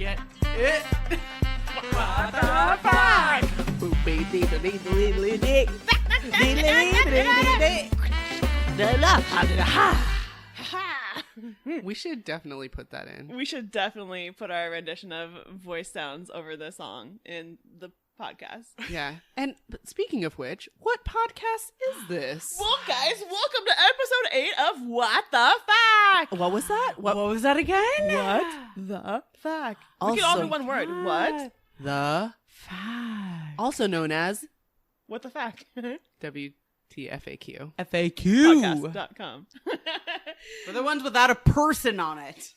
Get it? What the fuck? We should definitely put that in. We should definitely put our rendition of voice sounds over the song in the podcast. Yeah. And speaking of which, what podcast is this? Well, guys, welcome to episode 8 of What the Fuck. What was that? What was that again? What the fuck? We can all do one word. What The Fuck. also known as What the fuck? WTFAQ. FAQ. Podcast.com. For the ones without a person on it.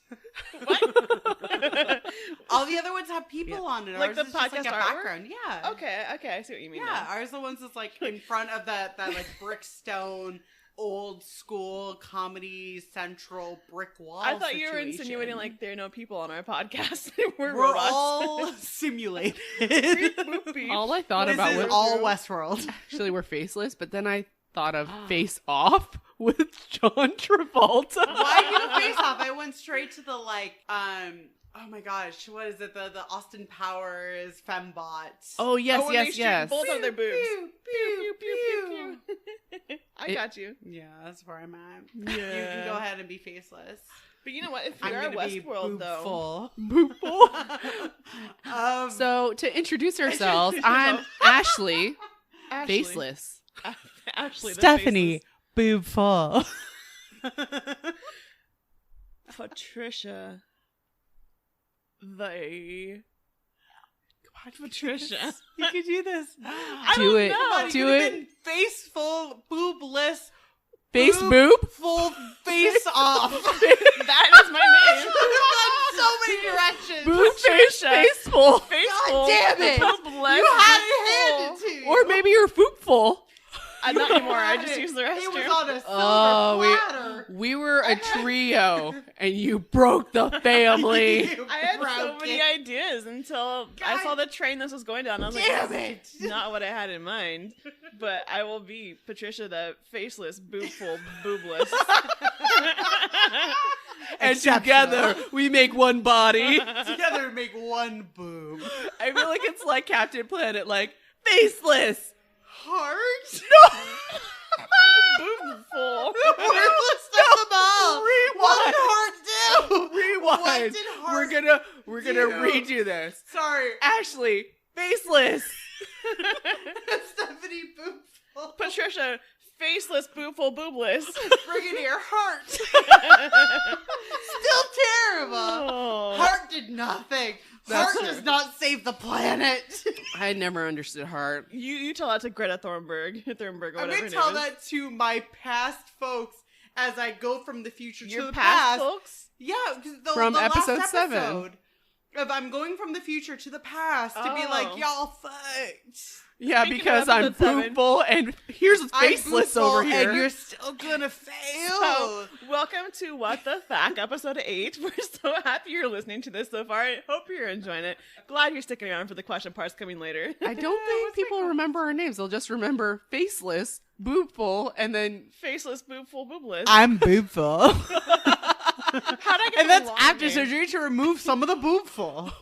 What? All the other ones have people on it. Like Ours the is just podcast like a artwork? background. Yeah. Okay, I see what you mean. Yeah, now. ours are the ones that's like in front of that like brick stone, old school Comedy Central brick wall. I thought you were situation. insinuating like there are no people on our podcast. We're we're robots. all simulated. All I thought This about is was all Westworld. actually we're faceless, but then I thought of Face Off with John Travolta. Why do Face Off? I went straight to the oh my gosh, what is it? The Austin Powers fembot. Oh yes, when they yes, shoot yes. both of their boobs. Pew, pew, pew, pew. I got you. Yeah, that's where I'm at. Yeah. You can go ahead and be faceless. But you know what? If we I'm are gonna be Westworld, though. Boobful. So to introduce ourselves, I'm Ashley, Ashley. faceless. Ashley, the Stephanie, boobful. faceless. Patricia. Patricia. You could do this. I Do don't it. know. Come on, you Do could've it. been faceful, boobless, Face boob? full face off. That is my name. so many directions. Boob face, faceful. Faceful. damn it. Boobless, You had boobful. it handed to you. Or maybe you're foopful. Not anymore. I just It. use the It was restroom. on a silver Oh, platter. we were a trio, and you broke the family. You I had so broke many it. ideas until I saw the train this was going down. I was like, Damn this is it. not what I had in mind. But I will be Patricia, the faceless, boobful, boobless. And Exceptional. together, we make one body. Together make one boob. I feel like it's like Captain Planet, like, faceless. Heart? Boobful. Worthless of them all. What did Rewind. heart do? Rewind. What did heart We're gonna do? redo this. Sorry. Ashley, faceless. Stephanie boobful. Patricia, faceless, boobful, boobless. Bring it to your heart. Still terrible. Oh. Heart did nothing. That's Heart true. does not save the planet. I never understood heart. You tell that to Greta Thunberg, or I'm whatever going her to tell name is. that to my past folks as I go from the future Your to the past past. folks? Yeah, because From the episode last 7. episode, if I'm going from the future to the past to be like, Oh. y'all fucked. Yeah, Speaking of because I'm episode 7. boobful, and here's I'm faceless boobful over here. and you're still gonna fail. So, welcome to What the Fuck, episode 8. We're so happy you're listening to this so far. I hope you're enjoying it. Glad you're sticking around for the question parts coming later. I don't think people remember our names. They'll just remember faceless, boobful, and then Faceless, boobful, boobless. I'm boobful. How'd I get And the that's long after name? surgery to remove some of the boobful.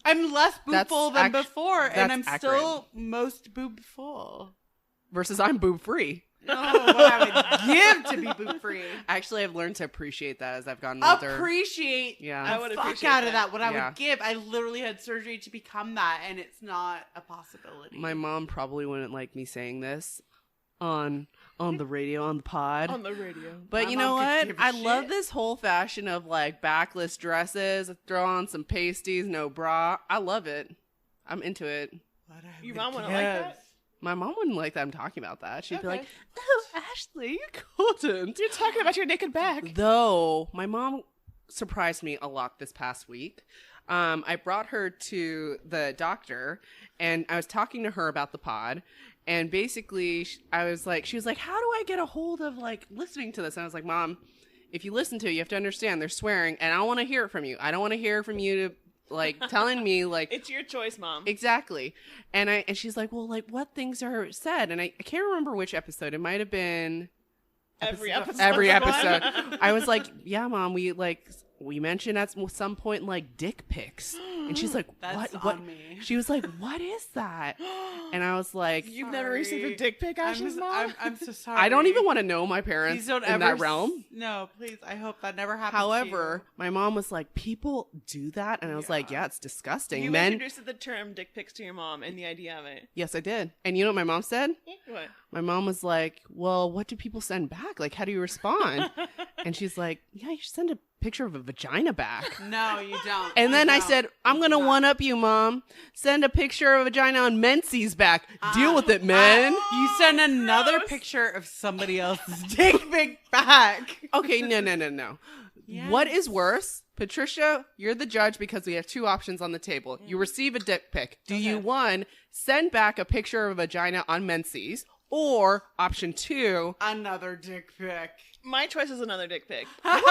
I'm less That's boobful than act- before, and that's I'm accurate. still most boobful. versus I'm boob free. No, what I would give to be boob free. Actually, I've learned to appreciate that as I've gotten older. Appreciate Yeah. I the would fuck appreciate out of that. that. What I Yeah. would give, I literally had surgery to become that, and it's not a possibility. My mom probably wouldn't like me saying this on the radio, on the pod. On the radio. But My you know mom could what? give a I love shit. this whole fashion of like backless dresses, throw on some pasties, no bra. I love it. I'm into it. What I Your would mom wouldn't give. like that? My mom wouldn't like that I'm talking about that. She'd be Okay. like, "Oh, Ashley, you couldn't." You're talking about your naked back. Though my mom surprised me a lot this past week. I brought her to the doctor, and I was talking to her about the pod. And basically, she was like, "How do I get a hold of like listening to this?" And I was like, "Mom, if you listen to it, you have to understand they're swearing, and I don't want to hear it from you. I don't want to hear from you to like telling me like." It's your choice, Mom. Exactly. And she's like, "Well, like what things are said?" And I can't remember which episode. It might have been Every episode. every of one. episode. I was like, "Yeah, Mom, we like we mentioned at some point like dick pics, and she's like, That's what? on me. She was like, what is that? And I was like, You've never received a dick pic, Ashley's mom? I'm so sorry. I don't even want to know my parents Please don't in ever that realm. No, please. I hope that never happens. However, my mom was like, people do that, and I was like, yeah, it's disgusting. You Men, introduced the term dick pics to your mom and the idea of it. yes, I did. And you know what my mom said? What? My mom was like, well, what do people send back? Like, how do you respond? And she's like, yeah, you should send a picture of a vagina back. No, you don't. And then You I don't. said, I'm You going to do not. one up you, Mom. Send a picture of a vagina on Menzies back. Deal with it, men. You send another picture of somebody else's dick pic back. Okay, no. Yes. What is worse? Patricia, you're the judge because we have two options on the table. You receive a dick pic. Do you, one, send back a picture of a vagina on Menzies? Or option 2, Another dick pic. My choice is another dick pic. What?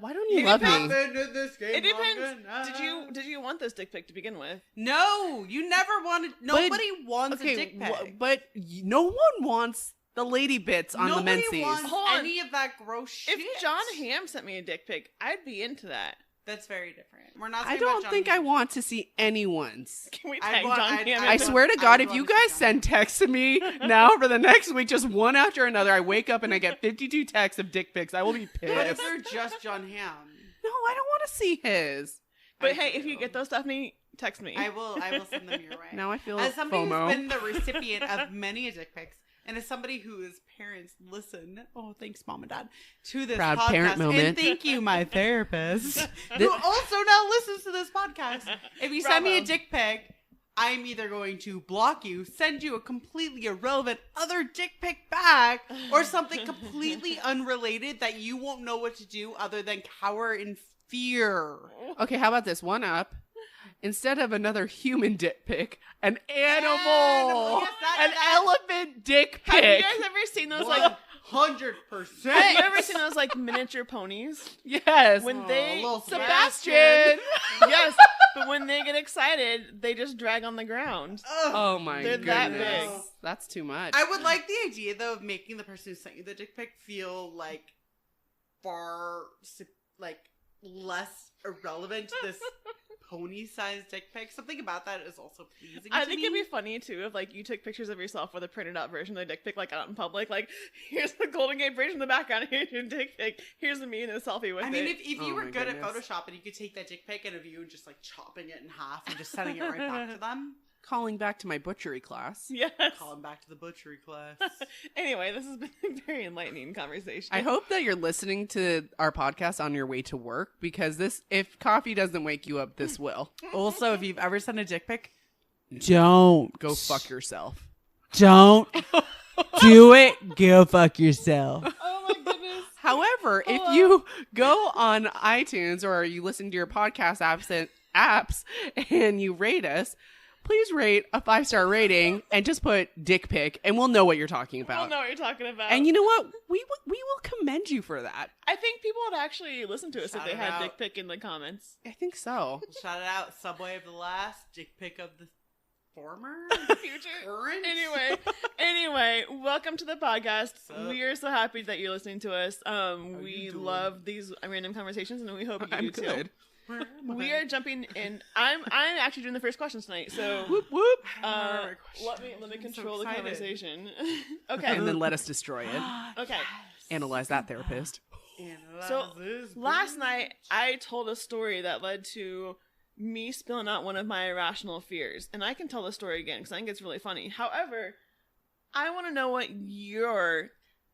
why don't you love me? It depends. Did you want this dick pic to begin with? No, you never wanted. Nobody wants a dick pic. But no one wants the lady bits on the Nobody Menzies. wants Hold on. any of that gross shit. If John Hamm sent me a dick pic, I'd be into that. That's very different. We're not. I talking about don't John think I Hamm. want to see anyone's. Can we I tag want- John I'd- Hamm? I'd I into- swear to I God, would if you want to guys see send texts to me now for the next week, just one after another, I wake up and I get 52 texts of dick pics. I will be What if pissed. they're just John Hamm? No, I don't want to see his. But I hey, do. if you get those, Stephanie, text me. I will send them your way. Now I feel As somebody FOMO. who's been the recipient of many dick pics, and as somebody whose parents listen, oh, thanks, Mom and Dad, to this Proud podcast. parent moment. And thank you, my therapist, who also now listens to this podcast. If you send me a Bravo. dick pic, I'm either going to block you, send you a completely irrelevant other dick pic back, or something completely unrelated that you won't know what to do other than cower in fear. Okay, how about this? One up. Instead of another human dick pic, an animal, Animal, yes, an elephant dick Have you pic. guys ever seen those like? 100%. Have you ever seen those like miniature ponies? Yes. When Oh, they little Sebastian. yes, but when they get excited, they just drag on the ground. Ugh. Oh my They're goodness. that big. That's too much. I would like the idea though of making the person who sent you the dick pic feel like far like less irrelevant to this pony-sized dick pic. Something about that is also pleasing. I to think me. it'd be funny too if like you took pictures of yourself with a printed out version of the dick pic like out in public. Like here's the Golden Gate Bridge in the background. Here's your dick pic. Here's me in a selfie with I mean, it. if you Oh were my good goodness. at Photoshop and you could take that dick pic and of you and just like chopping it in half and just sending it right back to them, Calling back to my butchery class. Yes. call them back to the butchery class. Anyway, this has been a very enlightening conversation. I hope that you're listening to our podcast on your way to work because if coffee doesn't wake you up, this will. Also, if you've ever sent a dick pic, don't Go fuck yourself. Don't do it. Go fuck yourself. Oh my goodness. However, if you go on iTunes or you listen to your podcast apps and you rate us, please rate a 5-star rating and just put dick pic and we'll know what you're talking about. I don't know what you're talking about. And you know what? We will commend you for that. I think people would actually listen to us Shout if they it had out. dick pic in the comments. I think so. Shout it out, Subway of the last, dick pic of the former, Future. current. Anyway, welcome to the podcast. What's up? We are so happy that you're listening to us. We you doing? love these random conversations, and we hope you I'm do too. good. Where am We I? are jumping in. I'm actually doing the first questions tonight, so Whoop whoop. let me I'm control so the excited. conversation. Okay. And then let us destroy it. Okay. Analyze that, therapist. So Analyze this last bitch. night I told a story that led to me spilling out one of my irrational fears, and I can tell the story again because I think it's really funny. However, I want to know what your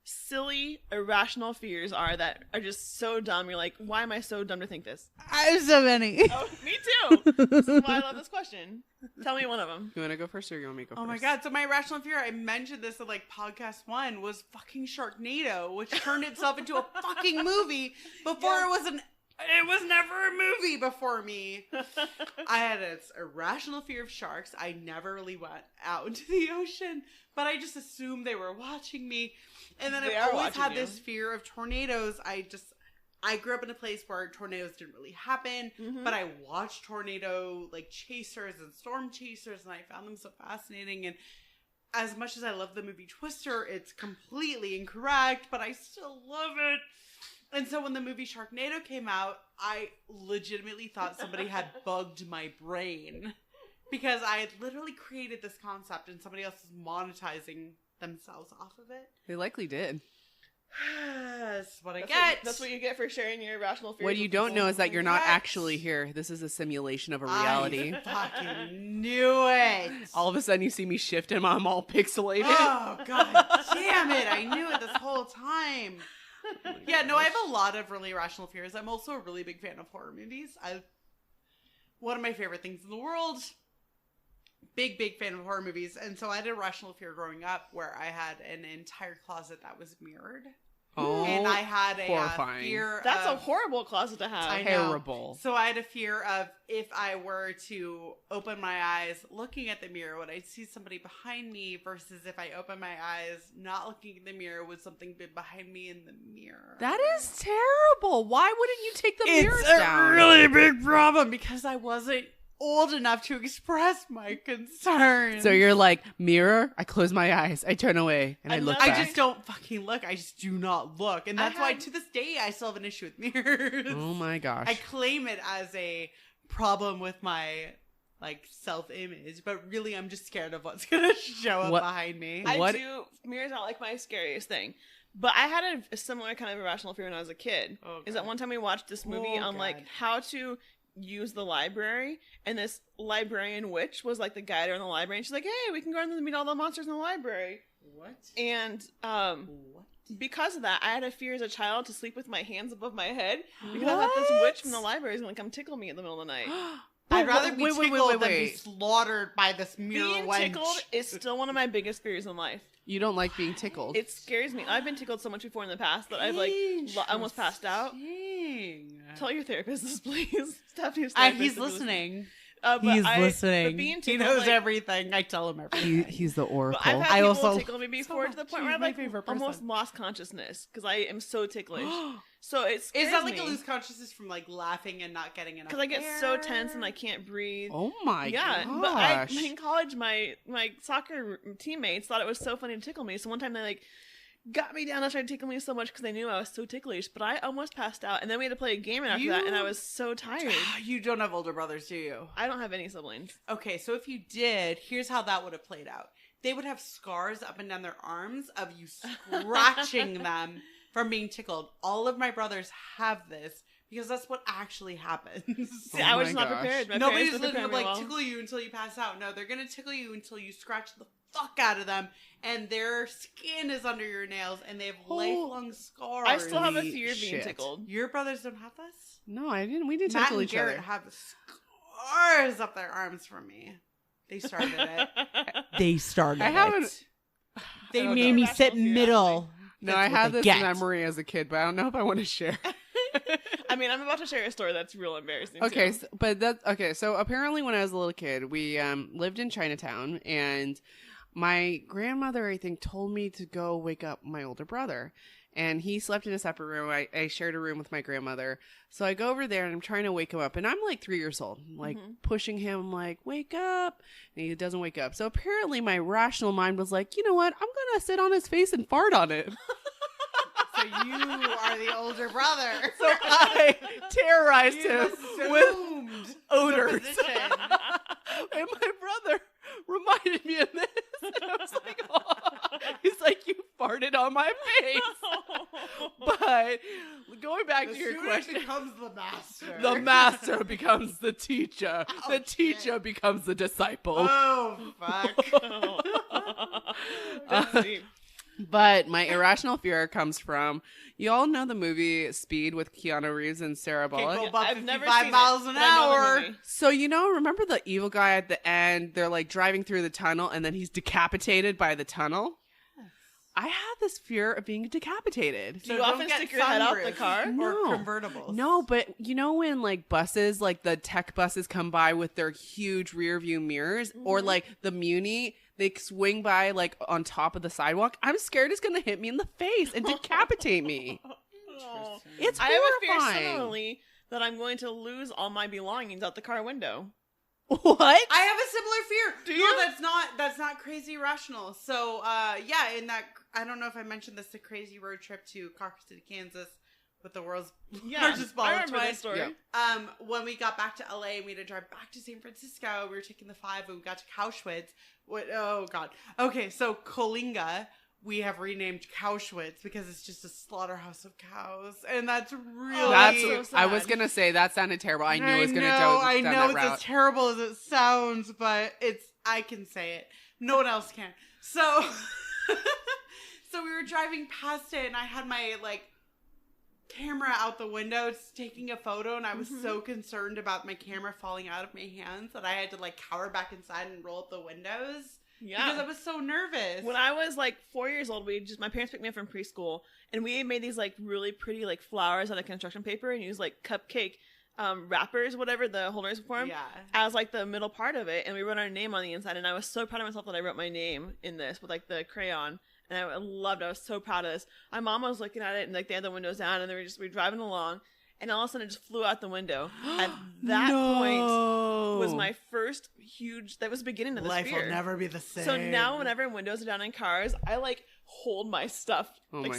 silly irrational fears are that are just so dumb. You're like, why am I so dumb to think this? I have so many. Oh, me too. This is why I love this question. Tell me one of them. You want to go first or you want me to go first? Oh my god, so my irrational fear, I mentioned this in like podcast 1, was fucking Sharknado, which turned itself into a fucking movie before it was never a movie before me. I had an irrational fear of sharks. I never really went out into the ocean, but I just assumed they were watching me. And then They I've are always watching had you. this fear of tornadoes. I grew up in a place where tornadoes didn't really happen, Mhm. but I watched tornado like chasers and storm chasers, and I found them so fascinating. And as much as I love the movie Twister, it's completely incorrect, but I still love it. And so when the movie Sharknado came out, I legitimately thought somebody had bugged my brain. Because I had literally created this concept and somebody else is monetizing themselves off of it. They likely did. That's what I get. That's what you get for sharing your irrational fears. What you don't know is that you're not actually here. This is a simulation of a reality. I fucking knew it. All of a sudden you see me shift and I'm all pixelated. Oh, god damn it. I knew it this whole time. Yeah, no, I have a lot of really irrational fears. I'm also a really big fan of horror movies. One of my favorite things in the world. Big fan of horror movies. And so I had a irrational fear growing up where I had an entire closet that was mirrored. Oh, and I had a horrifying. fear That's of, a horrible closet to have. I know. Terrible. So I had a fear of if I were to open my eyes looking at the mirror, would I see somebody behind me versus if I open my eyes not looking at the mirror, would something be behind me in the mirror? That is terrible. Why wouldn't you take the mirrors It's a down? really big problem because I wasn't old enough to express my concerns. So you're like, mirror, I close my eyes, I turn away, and I look I back. just don't fucking look. I just do not look. And that's why to this day I still have an issue with mirrors. Oh my gosh. I claim it as a problem with my like self-image, but really I'm just scared of what's gonna show up behind me. Mirrors aren't like my scariest thing. But I had a similar kind of irrational fear when I was a kid. Oh, is that one time we watched this movie on like how to use the library, and this librarian witch was like the guide in the library, and she's like, hey, we can go in and meet all the monsters in the library. What? And because of that, I had a fear as a child to sleep with my hands above my head because I thought this witch from the library is gonna come tickle me in the middle of the night. I'd rather be tickled than be slaughtered by this mirror Being wench. tickled is still one of my biggest fears in life. You don't like being tickled. It scares me. I've been tickled so much before in the past that I've like almost passed out. Tell your therapist this, please. Stephanie's therapist. He's listening. He's listening. But being he tickled, knows like, everything. I tell him everything. He's the oracle. But I've had people also tickle me before to the point where she's I've my like favorite person. almost lost consciousness because I am so ticklish. So it scares Is that like me. a lose consciousness from like laughing and not getting enough? Because I get so tense and I can't breathe. Oh my Yeah, gosh. but in college, my soccer teammates thought it was so funny to tickle me. So one time they like got me down and started tickling me so much because they knew I was so ticklish. But I almost passed out, and then we had to play a game after that, and I was so tired. You don't have older brothers, do you? I don't have any siblings. Okay, so if you did, here's how that would have played out. They would have scars up and down their arms of you scratching them from being tickled. All of my brothers have this because that's what actually happens. See, I was not prepared. My Nobody's parents going to prepare me well. tickle you until you pass out. No, they're going to tickle you until you scratch the fuck out of them, and their skin is under your nails, and they have lifelong scars. I still have a fear of being shit. tickled. Your brothers don't have this? No, I didn't. We didn't Matt tickle and each Garrett other. have scars up their arms from me. They started it. They started I haven't. They I don't made know. me sit middle. No, That's I what have they this get. memory as a kid, but I don't know if I want to share. I mean, I'm about to share a story that's real embarrassing. Okay, too. so apparently when I was a little kid, we lived in Chinatown, and my grandmother, I think, told me to go wake up my older brother. And he slept in a separate room. I shared a room with my grandmother. So I go over there and I'm trying to wake him up. And I'm like 3 years old, like pushing him, like, wake up. And he doesn't wake up. So apparently my rational mind was like, you know what? I'm going to sit on his face and fart on it. So you are the older brother. So I terrorized him with assumed odors. the position. And my brother reminded me of this. And I was like, oh. He's like, you farted on my face. But going back to your question, becomes the master. the master becomes the teacher. The teacher becomes the disciple. Oh, fuck. That's deep. But my irrational fear comes from, you all know the movie Speed with Keanu Reeves and Sarah Can't Bullock? go above I've never 55 seen miles it, an but I know the hour. movie. So, remember the evil guy at the end? They're like driving through the tunnel and then he's decapitated by the tunnel? I have this fear of being decapitated. Do you often stick your head out the car? Or No. convertibles? No, but when like buses, like the tech buses come by with their huge rear view mirrors, or like the Muni, they swing by like on top of the sidewalk. I'm scared it's going to hit me in the face and decapitate me. It's I have a fear horrifying. similarly that I'm going to lose all my belongings out the car window. What? I have a similar fear. Do No, you? that's not crazy irrational. So, in that, I don't know if I mentioned this, the crazy road trip to Cawker City, Kansas, with the world's Yeah, largest ball I of remember that twist. story. Yeah. When we got back to LA and we had to drive back to San Francisco, we were taking the 5 and we got to Cowschwitz. Oh God. Okay, so Coalinga, we have renamed Cowschwitz because it's just a slaughterhouse of cows, and that's really. That's. so sad. I was gonna say that sounded terrible. I knew it was gonna I go down know that it's route. as terrible as it sounds, but I can say it. No one else can. So, so we were driving past it, and I had my camera out the window taking a photo, and I was so concerned about my camera falling out of my hands that I had to cower back inside and roll up the windows. Yeah. Because I was so nervous. When I was 4 years old, my parents picked me up from preschool, and we made these really pretty flowers out of construction paper and used cupcake wrappers, whatever the holders for them, as the middle part of it, and we wrote our name on the inside. And I was so proud of myself that I wrote my name in this with the crayon, and I loved it. I was so proud of this. My mom was looking at it, and they had the windows down, and we were driving along, and all of a sudden it just flew out the window. At that point was my first huge. That was the beginning of this Life fear. will never be the same. So now, whenever windows are down in cars, I hold my stuff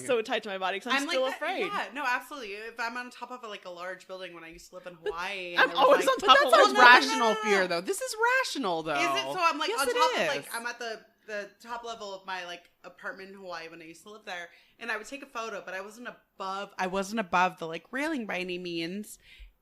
so tight to my body because I'm still afraid. Yeah, no, absolutely. If I'm on top of a large building when I used to live in Hawaii, I'm always on top of That's a rational fear, though. This is rational, though. Is it? So I'm yes, on it top is. of I'm at the top level of my apartment in Hawaii when I used to live there, and I would take a photo, but I wasn't above the railing by any means.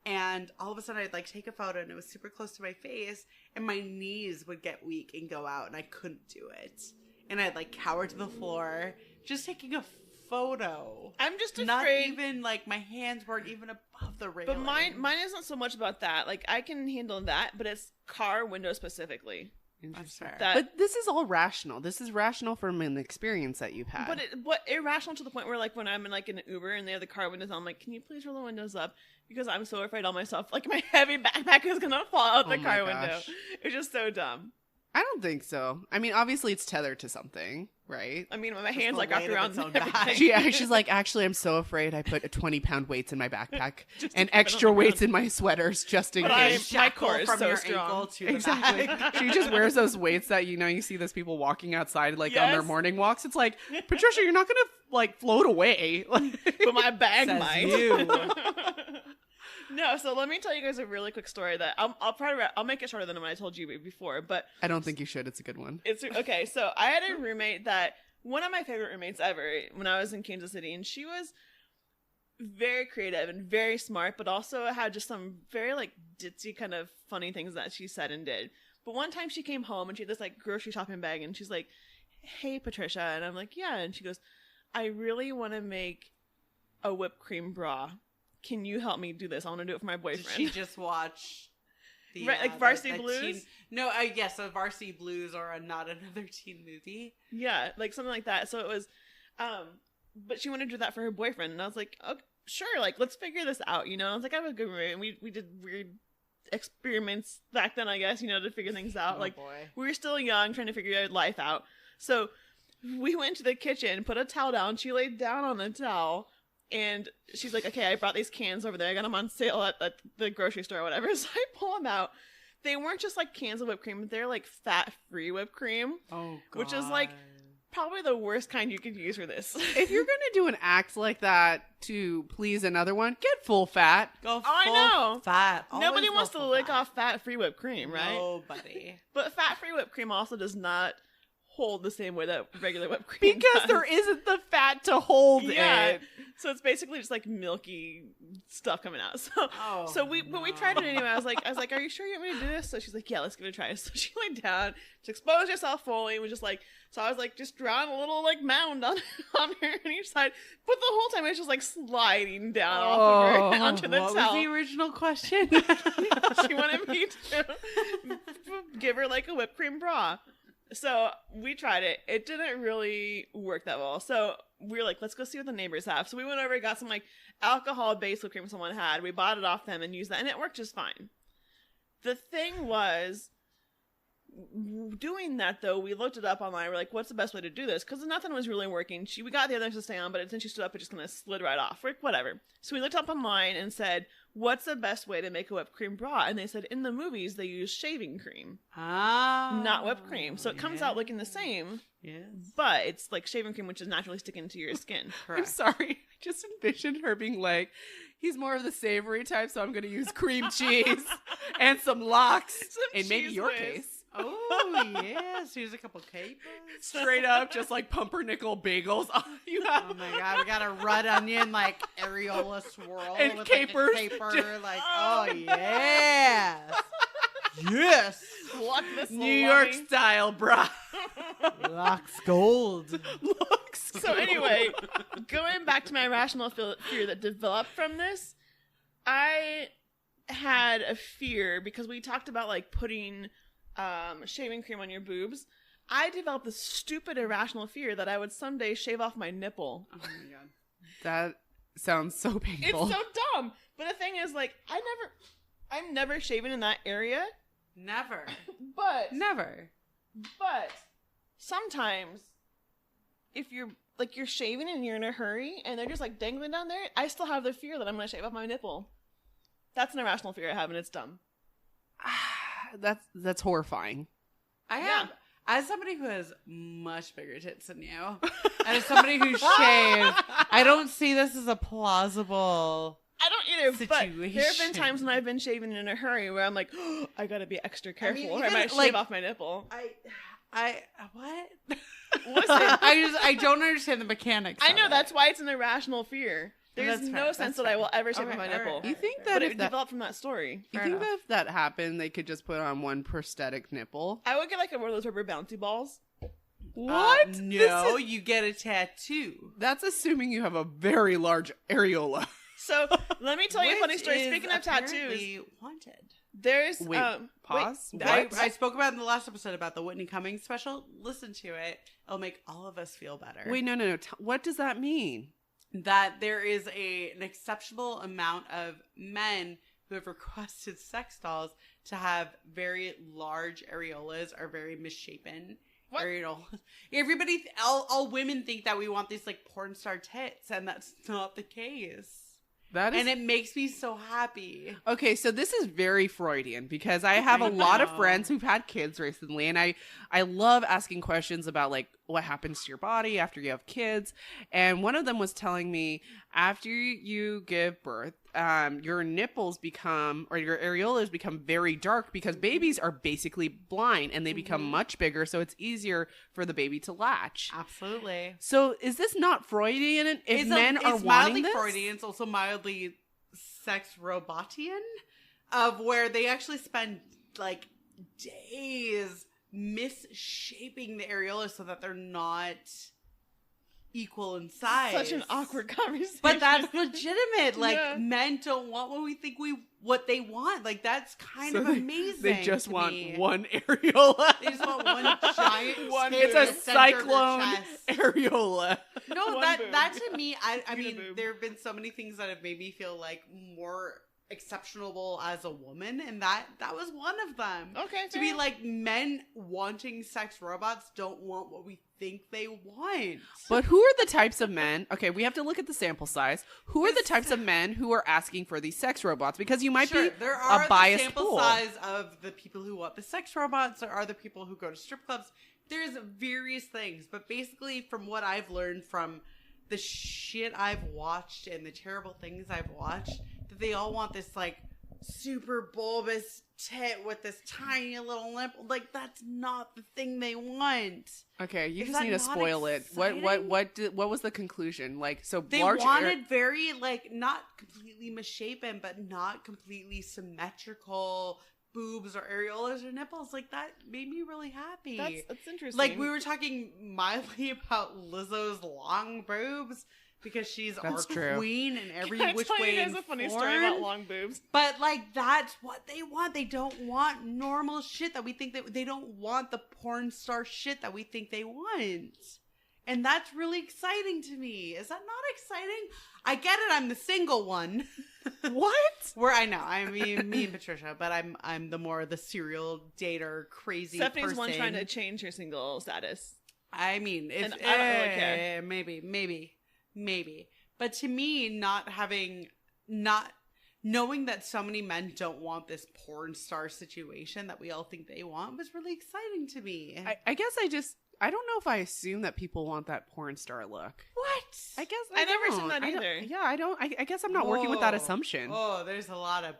And all of a sudden I'd take a photo, and it was super close to my face, and my knees would get weak and go out, and I couldn't do it. And I'd cower to the floor, just taking a photo. I'm just afraid. Not even my hands weren't even above the railing. But mine isn't so much about that. I can handle that, but it's car window specifically. That's fair. But this is all rational. This is rational from an experience that you've had. But irrational to the point where when I'm in an Uber and they have the car windows on, I'm can you please roll the windows up? Because I'm so afraid all my stuff, my heavy backpack is gonna fall out the car window. It's just so dumb. I don't think so. I mean, obviously it's tethered to something, right? I mean, my hands wrapped around everything. She's actually, I'm so afraid I put 20-pound weights in my backpack and extra weights in my sweaters just in case. My core is from so your strong. ankle to the Exactly. back. She just wears those weights that you see those people walking outside on their morning walks. It's Patricia, you're not gonna float away. But my bag Says might. you. No, so let me tell you guys a really quick story that I'll make it shorter than what I told you before, but I don't think you should. It's a good one. it's okay. So I had a roommate one of my favorite roommates ever when I was in Kansas City, and she was very creative and very smart, but also had just some very ditzy kind of funny things that she said and did. But one time she came home and she had this grocery shopping bag, and she's like, "Hey, Patricia," and I'm like, "Yeah," and she goes, "I really want to make a whipped cream bra. Can you help me do this? I want to do it for my boyfriend." Did she just watch the Varsity Blues? No, yes, a Varsity Blues or not another teen movie. Yeah, something like that. So it was, but she wanted to do that for her boyfriend, and I was like, "Okay, sure, let's figure this out." I was like, "I have a good roommate," and we did weird experiments back then, I guess, to figure things out. Boy. We were still young, trying to figure life out. So we went to the kitchen, put a towel down. She laid down on the towel. And she's like, "Okay, I brought these cans over there. I got them on sale at the grocery store or whatever." So I pull them out. They weren't just cans of whipped cream. They're fat-free whipped cream. Oh, God. Which is probably the worst kind you could use for this. If you're going to do an act like that to please another one, get full fat. Go full I know. fat. Nobody Always wants go to full lick fat. off fat-free whipped cream, right? Nobody. But fat-free whipped cream also does not hold the same way that regular whipped cream Because does. there isn't the fat to hold Yeah. it. So it's basically just milky stuff coming out. Oh, So we tried it anyway. I was like, "Are you sure you want me to do this?" So she's like, "Yeah, let's give it a try." So she went down, to expose yourself fully, and was just so I was just drawing a little mound on her on each side. But the whole time it was just sliding down off of her onto the what towel. was the original question? She wanted me to give her a whipped cream bra. So we tried it. It didn't really work that well. So we were let's go see what the neighbors have. So we went over and got some alcohol-based whipped cream someone had. We bought it off them and used that, and it worked just fine. The thing was, doing that, though, we looked it up online. We're like, what's the best way to do this? Because nothing was really working. We got the other to stay on, but since she stood up, it just kind of slid right off. We're like, whatever. So we looked up online and said, what's the best way to make a whipped cream bra? And they said, in the movies, they use shaving cream. Not whipped cream. So it comes out looking the same. Yes. But it's like shaving cream, which is naturally sticking to your skin. I'm sorry. I just envisioned her being like, he's more of the savory type, so I'm going to use cream cheese and some lox in maybe your case. Oh, yes. Here's a couple capers. Straight up, just like pumpernickel bagels. Oh, you have... Oh my God. We got a red onion, like areola swirl. And with capers. Like a caper. Like, oh, yes. Yes. New York style bra. Lux gold. Lux. So anyway, going back to my irrational fear that developed from this, I had a fear because we talked about like putting shaving cream on your boobs. I developed this stupid irrational fear that I would someday shave off my nipple. Oh my God. That sounds so painful. It's so dumb. But the thing is, like, I'm never shaving in that area. Never. But sometimes if you're shaving and you're in a hurry and they're just like dangling down there, I still have the fear that I'm going to shave off my nipple. That's an irrational fear I have, and it's dumb. That's horrifying. I have, as somebody who has much bigger tits than you, and as somebody who shaves, I don't see this as a plausible I don't either, situation. But there have been times when I've been shaving in a hurry where I'm like, oh, I gotta be extra careful or I might shave off my nipple. What? Listen, I don't understand the mechanics. I know, that's why it's an irrational fear. There's That's no fair. sense That's that I fair. will ever shave Okay, off my all right, nipple. all right. You think But that it developed from that story. you Fair think enough. that if that happened, they could just put on one prosthetic nipple? I would get like one of those rubber bouncy balls. What? No, you get a tattoo. That's assuming you have a very large areola. So let me tell you a funny Which story. is Speaking of tattoos, apparently wanted. there's Wait, pause. wait, I spoke about in the last episode about the Whitney Cummings special. Listen to it. It'll make all of us feel better. Wait, no. What does that mean? That there is an exceptional amount of men who have requested sex dolls to have very large areolas or very misshapen areolas. Everybody, all women think that we want these like porn star tits, and that's not the case. And it makes me so happy. Okay, so this is very Freudian because I have a lot of friends who've had kids recently, and I love asking questions about like what happens to your body after you have kids. And one of them was telling me after you give birth, your nipples become, or your areolas become very dark because babies are basically blind and they become much bigger, so it's easier for the baby to latch. Absolutely. So is this not Freudian if men are it's wanting mildly this? Freudian. It's also mildly sex robotian, of where they actually spend like days misshaping the areola so that they're not equal in size. such an awkward conversation. But that's legitimate. Like Yeah. men don't want what we think what they want. Like that's kind So of amazing. They just to want me. one areola. They just want one giant. One sphere It's in a the center of their cyclone chest. areola. No, One that boob. that to me, I Get a mean, boob. there have been so many things that have made me feel like more exceptional as a woman, and that was one of them. Okay, To be fair. like, men wanting sex robots don't want what we think they want. But who are the types of men? Okay, we have to look at the sample size. Who are the types of men who are asking for these sex robots? Because you might Sure, be there are a biased the sample pool. size of the people who want the sex robots. There are the people who go to strip clubs. There's various things, but basically, from what I've learned from the shit I've watched and the terrible things I've watched, that they all want this like super bulbous tit with this tiny little nipple. Like that's not the thing they want. Okay, you Is just that need to not spoil it. exciting? What was the conclusion? Like, so They large wanted very like not completely misshapen, but not completely symmetrical boobs or areolas or nipples. Like that made me really happy. That's interesting. Like we were talking mildly about Lizzo's long boobs because she's That's our true. queen in every Can I which tell way you guys in a funny form. story about long boobs? But like that's what they want. They don't want normal shit that we think that they don't want the porn star shit that we think they want. And that's really exciting to me. Is that not exciting? I get it. I'm the single one. What? I know. I mean, me and Patricia, but I'm the serial dater crazy Stephanie's person. one trying to change her single status. I mean, if, And I don't really care. maybe. But to me, not knowing that so many men don't want this porn star situation that we all think they want was really exciting to me. I guess I don't know if I assume that people want that porn star look. What? I guess I never don't. seen that I don't- either. Yeah, I don't. I guess I'm not working with that Whoa. assumption. Oh, there's a lot of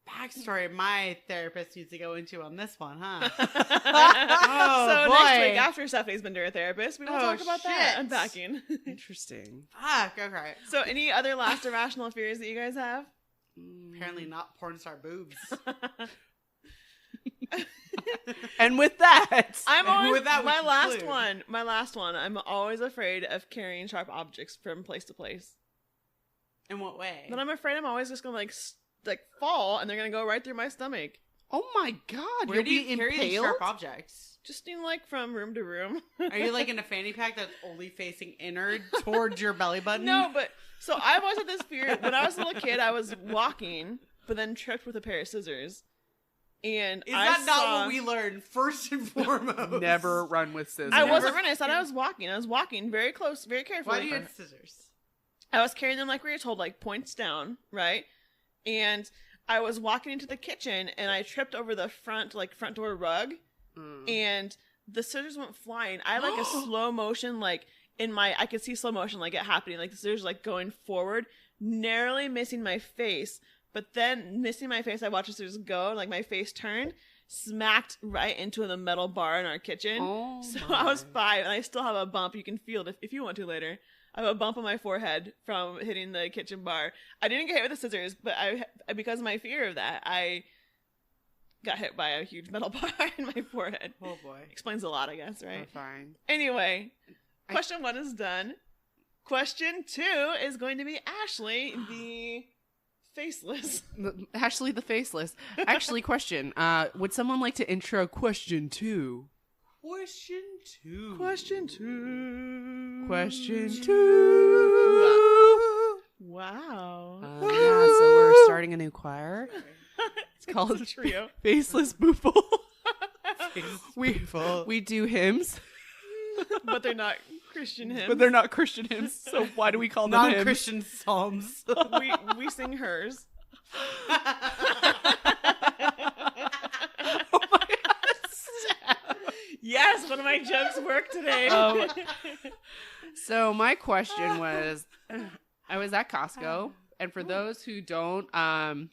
backstory my therapist needs to go into on this one, huh? So boy. next week, after Stephanie's been to her therapist, we will talk about that. shit. Unpacking. Interesting. Fuck, okay. So any other last irrational fears that you guys have? Apparently not porn star boobs. And with that, I'm always with that, we my last conclude. one. I'm always afraid of carrying sharp objects from place to place. In what way? But I'm afraid I'm always just gonna like fall, and they're gonna go right through my stomach. oh my god, Where you'll do you be carry these impaled. sharp objects? Just like from room to room. Are you like in a fanny pack that's only facing inward towards your belly button? No, but so I've always had this fear. When I was a little kid, I was walking, but then tripped with a pair of scissors. And Is that not what we learned first and foremost? Never run with scissors. I wasn't running. I thought I was walking. I was walking very close, very carefully. Why do you have scissors? I was carrying them like we were told, like points down, right? And I was walking into the kitchen, and I tripped over the front door rug, and the scissors went flying. I had like a slow motion, like I could see slow motion like it happening, like the scissors like going forward, narrowly missing my face. But then missing my face, I watched the scissors go, and like my face turned, smacked right into the metal bar in our kitchen. Oh So my. I was 5, and I still have a bump. You can feel it if you want to later. I have a bump on my forehead from hitting the kitchen bar. I didn't get hit with the scissors, but because of my fear of that, I got hit by a huge metal bar in my forehead. Oh boy. Explains a lot, I guess, right? Fine. Anyway, question 1 is done. Question 2 is going to be Ashley, the faceless. Ashley the faceless. Actually, question. Would someone like to intro question 2? Question 2. Question 2. Question 2. Wow. Yeah, so we're starting a new choir. It's called It's a trio. Faceless Boofle. we We do hymns, But they're not Christian hymns. but they're not Christian hymns. So why do we call them hymns? non-Christian psalms. we sing hers. Yes, one of my jokes worked today. So my question was, I was at Costco, and for those who don't know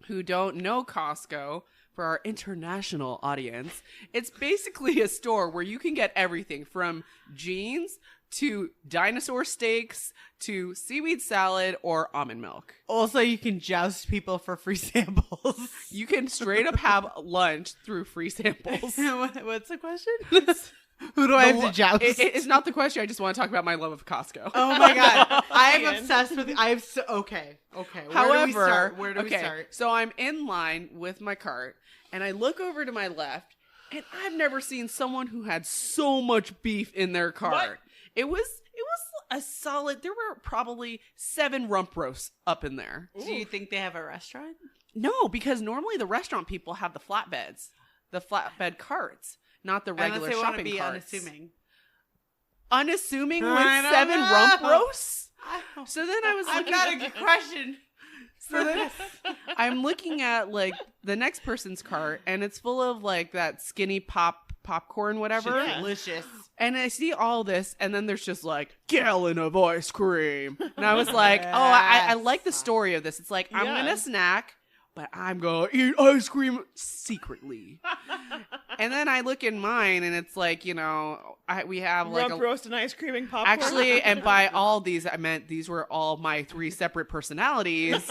Costco, for our international audience, it's basically a store where you can get everything from jeans to dinosaur steaks to seaweed salad or almond milk. Also, you can joust people for free samples. You can straight up have lunch through free samples. What's the question? Who do I have to joust? It's not the question. I just want to talk about my love of Costco. Oh my god, I am Ian. obsessed with. Okay. However, Where do we start? So I'm in line with my cart, and I look over to my left, and I've never seen someone who had so much beef in their cart. What? It was a solid. There were probably 7 rump roasts up in there. Do you think they have a restaurant? No, because normally the restaurant people have the flatbed carts, not the regular Unless they want to shopping be carts. unassuming. Unassuming I with don't 7 know. rump roasts. I- So then I was I've looking. got a good question. So then I'm looking at like the next person's cart, and it's full of like that skinny popcorn, whatever. Yeah. Delicious. And I see all this, and then there's just like gallon of ice cream, and I was like, oh, I like the story of this. It's like I'm Yeah. gonna snack, but I'm gonna eat ice cream secretly. And then I look in mine, and it's like, you know, we have like Rump roast and ice cream and popcorn. actually, and by all these, I meant these were all my 3 separate personalities.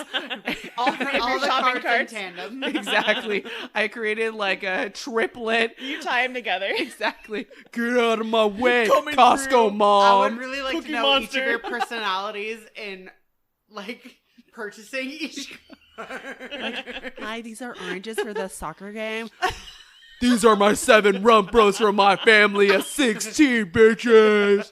All your the shopping carts carts. in tandem. Exactly. I created like a triplet. You tie them together. Exactly. Get out of my way, Coming Costco through. I mom. would really like Cookie to know each Monster. of your personalities in like purchasing each card. Hi, these are oranges for the soccer game. These are my 7 rump roasts from my family of 16 bitches.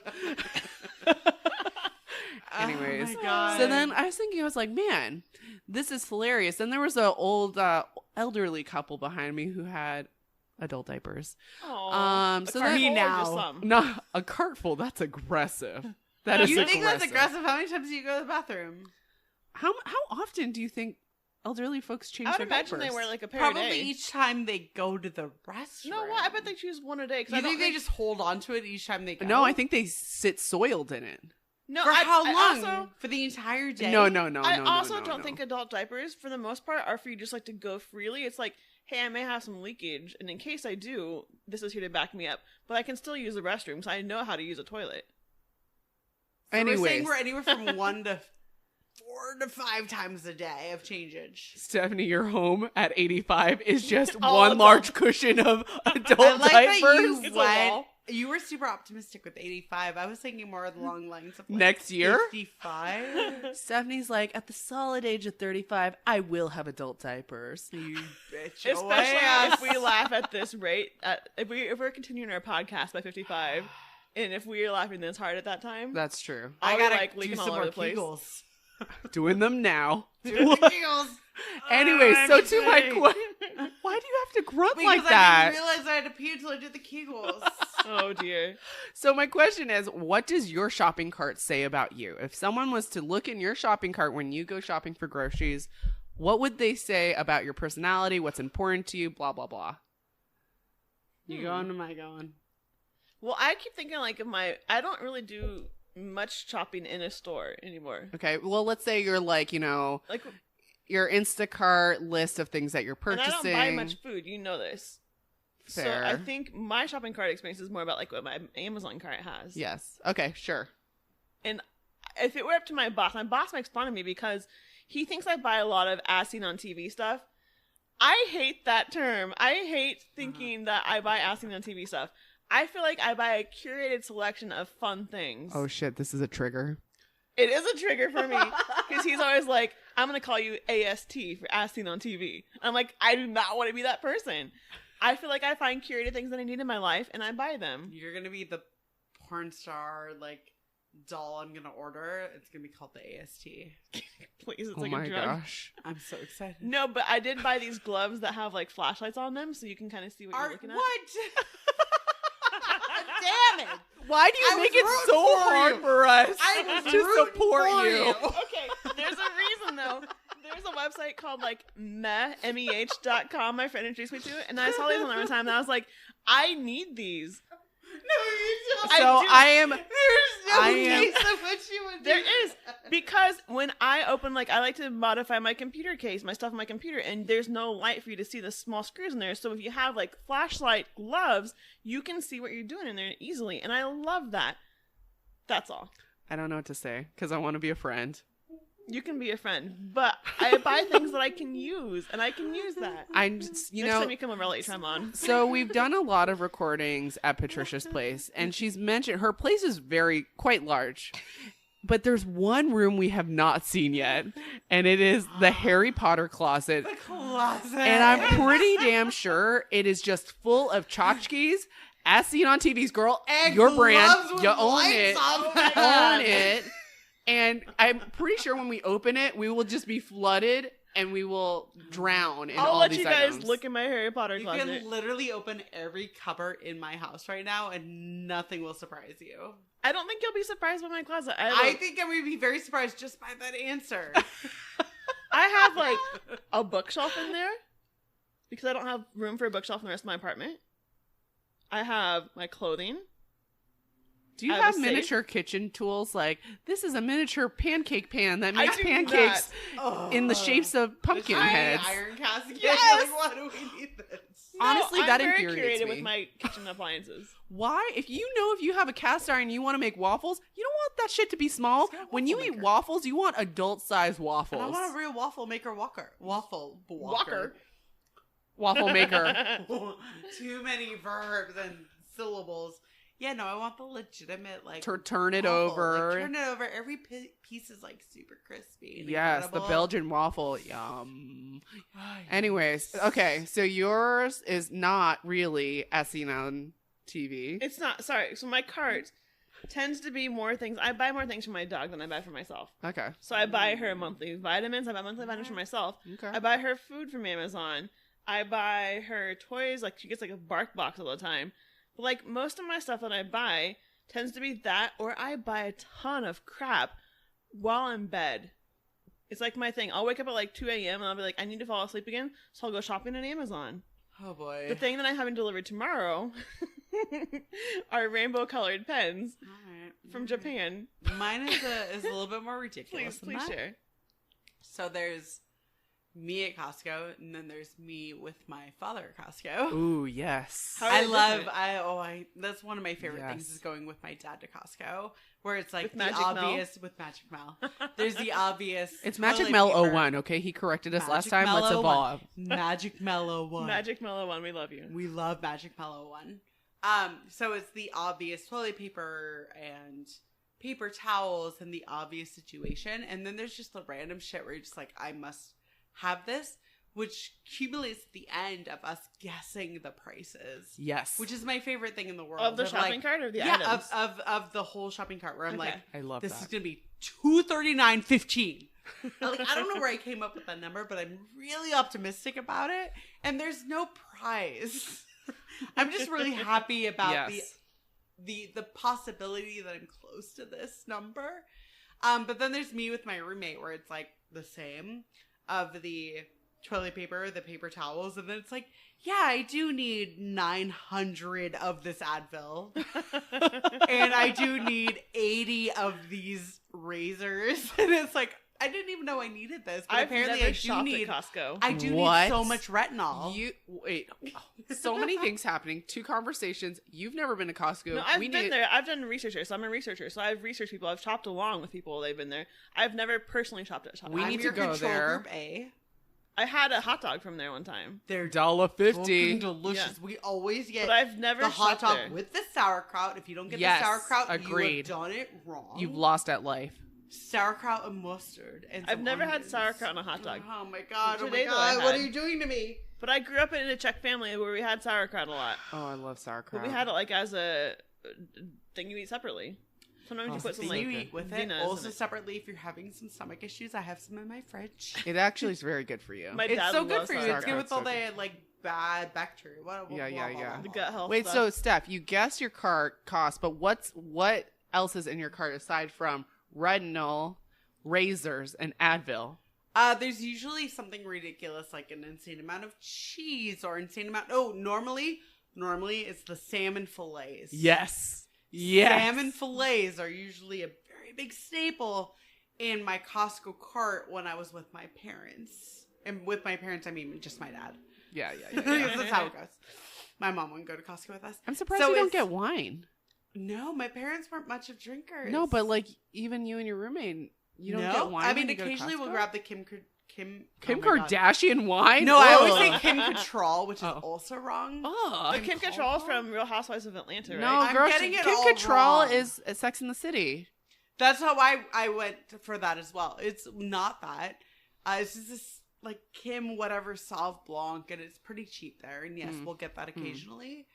Anyways, my God. so then I was thinking, I was like, man, this is hilarious. Then there was an old elderly couple behind me who had adult diapers. Aww. So A cart then full or now. just some? not a cart full. That's aggressive. That is You aggressive. think that's aggressive? How many times do you go to the bathroom? How often do you think elderly folks change I would their imagine diapers? they wear like a pair Probably a day. each time they go to the restroom. No, what? I bet they choose one a day. 'Cause You I don't think they just hold on to it each time they go? No, I think they sit soiled in it. No, For how I long? also, For the entire day? No. I also no, don't no. think adult diapers, for the most part, are for you just like to go freely. It's like, hey, I may have some leakage, and in case I do, this is here to back me up. But I can still use the restroom because I know how to use a toilet. So we're saying Anyways, we're anywhere from 1 to 4 to 5 times a day of changeage. Stephanie, your home at 85 is just All one adult. large cushion of adult I like diapers. that you It's a went. wall. You were super optimistic with 85. I was thinking more along the lines of like Next year? 55. Stephanie's like, at the solid age of 35, I will have adult diapers. You bitch. Especially away. if we laugh at this rate. If we're continuing our podcast by 55, and if we're laughing this hard at that time, That's true. I'll I be, gotta like do leaking all some over more the place. Kegels. Doing them now. Do the Kegels. Anyway, so to my kidding. question, why do you have to grunt Because like that? I didn't realize I had to pee until I did the Kegels. Oh dear. So my question is, what does your shopping cart say about you? If someone was to look in your shopping cart when you go shopping for groceries, what would they say about your personality? What's important to you? Blah, blah, blah. You going? Am I going? Well, I keep thinking like I don't really do much shopping in a store anymore. Okay. Well, let's say you're like, Like, your Instacart list of things that you're and purchasing. I don't buy much food. You know this. Fair. So I think my shopping cart experience is more about like what my Amazon cart has. Yes. Okay, sure. And if it were up to my boss makes fun of me because he thinks I buy a lot of as seen on TV stuff. I hate that term. I hate thinking that I buy as seen on TV stuff. I feel like I buy a curated selection of fun things. Oh shit, this is a trigger. It is a trigger for me because he's always like, I'm going to call you AST for as seen on TV. I'm like, I do not want to be that person. I feel like I find curated things that I need in my life and I buy them. You're gonna be the porn star like doll I'm gonna order. It's gonna be called the AST. Please, it's Oh like my a drug. gosh. I'm so excited. No, but I did buy these gloves that have like flashlights on them so you can kind of see what you're looking at. What? Damn it! Why do you I make was it rooting so for hard you. for us I was to rooting support for you? you. Okay, there's a reason though. There's a website called like meh.com my friend introduced me to, and I saw these on there one time and I was like, I need these. No, you don't. I So do. I am. There's no I am- case in which you would do There is, because when I open, like, I like to modify my computer case, my stuff on my computer, and there's no light for you to see the small screws in there. So if you have like flashlight gloves, you can see what you're doing in there easily, and I love that. That's all. I don't know what to say because I want to be a friend. You can be a friend, but I buy things that I can use, and I can use that. I'm just, Next time you come over, I'll let you try them on. So we've done a lot of recordings at Patricia's place, and she's mentioned her place is quite large. But there's one room we have not seen yet, and it is the Harry Potter closet. the closet. And I'm pretty damn sure it is just full of tchotchkes, as seen on TV's girl, And your brand, gloves with you own lights it, on them. own it. And I'm pretty sure when we open it, we will just be flooded and we will drown in I'll all let these you guys items. look in my Harry Potter You closet. can literally open every cupboard in my house right now, and nothing will surprise you. I don't think you'll be surprised by my closet. I think I'm going to be very surprised just by that answer. I have like a bookshelf in there because I don't have room for a bookshelf in the rest of my apartment. I have my clothing. Do you I have have a safe. miniature kitchen tools? Like, this is a miniature pancake pan that I makes do pancakes Oh. in the shapes of pumpkin The tiny heads. iron casket. Yes! Like, why do we need this? Honestly, I'm that very infuriates curated me. with my kitchen appliances. Why? If you have a cast iron and you want to make waffles, you don't want that shit to be small. It's got a When you waffle eat maker. waffles, you want adult-sized And waffles. I want a real waffle maker waffle Walker. Waffle maker. Too many verbs and syllables. Yeah, no, I want the legitimate, like, Turn it waffle. over. Like, turn it over. Every piece is, like, super crispy. And Yes, the incredible. Belgian waffle. Yum. Ay, Anyways, okay, so yours is not really as seen on TV. It's not. Sorry. So my cart tends to be more things. I buy more things for my dog than I buy for myself. Okay. So I buy her monthly vitamins. I buy monthly vitamins for myself. Okay. I buy her food from Amazon. I buy her toys. Like, she gets like a bark box all the time. But like, most of my stuff that I buy tends to be that, or I buy a ton of crap while in bed. It's like my thing. I'll wake up at like 2 a.m. and I'll be like, I need to fall asleep again, so I'll go shopping on Amazon. Oh boy. The thing that I'm having delivered tomorrow are rainbow colored pens from Japan. Mine is a little bit more ridiculous. Please share. So there's me at Costco, and then there's me with my father at Costco. Ooh, yes. How are I they love. different? That's one of my favorite things is going with my dad to Costco, where it's like With the Magic obvious with Magic Mel. There's the obvious. It's toilet Magic Mel paper. 01, okay? He corrected us last Magic time. Mel Let's 01. evolve. Magic Mel 01. Magic Mellow One, we love you. We love Magic Mel 01. So it's the obvious toilet paper and paper towels and the obvious situation, and then there's just the random shit where you're just like, I must have this, which accumulates at the end of us guessing the prices. Yes. Which is my favorite thing in the world. Of the shopping cart or the items? Of the whole shopping cart, where I'm like, I love this that. is gonna be $239.15. Like, I don't know where I came up with that number, but I'm really optimistic about it. And there's no prize. I'm just really happy about the possibility that I'm close to this number. But then there's me with my roommate, where it's like the same of the toilet paper, the paper towels, and then it's like, yeah, I do need 900 of this Advil, and I do need 80 of these razors, and it's like, I didn't even know I needed this, but apparently I do need Costco. I do need so much retinol. Wait, so many things happening. 2 conversations. You've never been to Costco. No, I've been there. I've done research, so I'm a researcher. So I've researched people. I've shopped along with people. They've been there. I've never personally shopped at Costco. We need to go control there. Group A. I had a hot dog from there one time. They're $1.50. fucking delicious. Yeah. We always get But I've never the hot shopped dog there. with the sauerkraut. If you don't get Yes, the sauerkraut, agreed. you have done it wrong. You've lost at life. Sauerkraut and mustard. And I've some never onions. had sauerkraut on a hot dog. Oh my god! Well, Oh my today, though, I god! What had. are you doing to me? But I grew up in a Czech family where we had sauerkraut a lot. Oh, I love sauerkraut. But we had it like as a thing you eat separately. Sometimes you put some Thing like you eat with it. Vinas in Also it. separately, if you're having some stomach issues, I have some in my fridge. It actually is very good for you. My It's dad so good loves for you. It's sauerkraut. good with all So the like bad bacteria. Yeah. The gut health. Wait, stuff. so Steph, you guessed your cart cost, but what else is in your cart aside from retinol, razors, and Advil? There's usually something ridiculous, like an insane amount of cheese or insane amount. Oh, normally it's the salmon fillets. Yes. Salmon fillets are usually a very big staple in my Costco cart when I was with my parents. And with my parents, I mean just my dad. Yeah. That's how it goes. My mom wouldn't go to Costco with us. I'm surprised So you don't it's- get wine. No, my parents weren't much of drinkers. No, but like even you and your roommate, you don't No? get wine. I mean, when you go to occasionally we'll Costco? grab the Kim Kim oh my God. Kardashian wine. No, I always Ugh. say Kim Cattrall, which is Oh. also wrong. Ugh. But Kim Cattrall is from Real Housewives of Atlanta, right? No, I'm girl, getting it Kim all Cattrall wrong. is Sex in the City. That's how I went for that as well. It's not that. It's just this like Kim whatever Sauv Blanc, and it's pretty cheap there. And yes, we'll get that occasionally.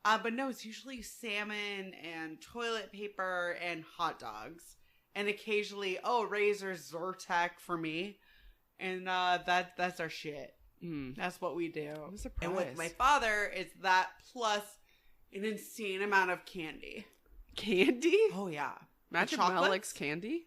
But no, it's usually salmon and toilet paper and hot dogs, and occasionally razors, Zyrtec for me, and that's our shit. That's what we do. I'm surprised. And with my father, it's that plus an insane amount of candy. Candy? Oh yeah. Magic chocolates? Mel likes candy?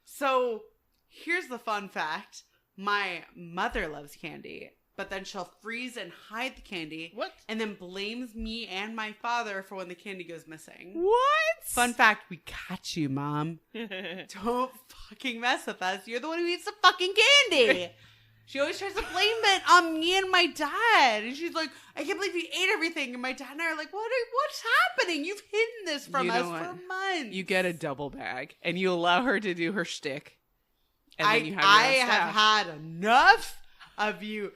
So here's the fun fact. My mother loves candy, but then she'll freeze and hide the candy. What? And then blames me and my father for when the candy goes missing. What? Fun fact, we caught you, Mom. Don't fucking mess with us. You're the one who eats the fucking candy. She always tries to blame it on me and my dad. And she's like, I can't believe you ate everything. And my dad and I are like, what's happening? You've hidden this from You know us what? for months. You get a double bag, and you allow her to do her shtick. And then you have your I own have staff. had enough of you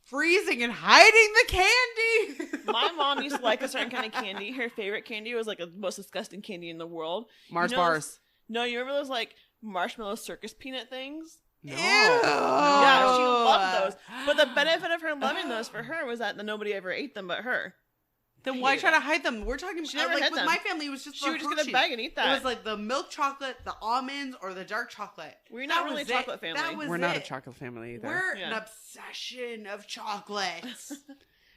freezing and hiding the candy. My mom used to like a certain kind of candy. Her favorite candy was like the most disgusting candy in the world. Mars You know bars. those- No, you remember those like marshmallow circus peanut things? No. Ew. Yeah, she loved those. But the benefit of her loving those for her was that nobody ever ate them but her. Then why try to hide them? We're talking She never like hid with them. my family. It was just She would just get a Hershey's. bag and eat that. It was like the milk chocolate, the almonds, or the dark chocolate. We're not That really a was it. chocolate family. That was We're not a it. chocolate family either. We're Yeah. an obsession of chocolates.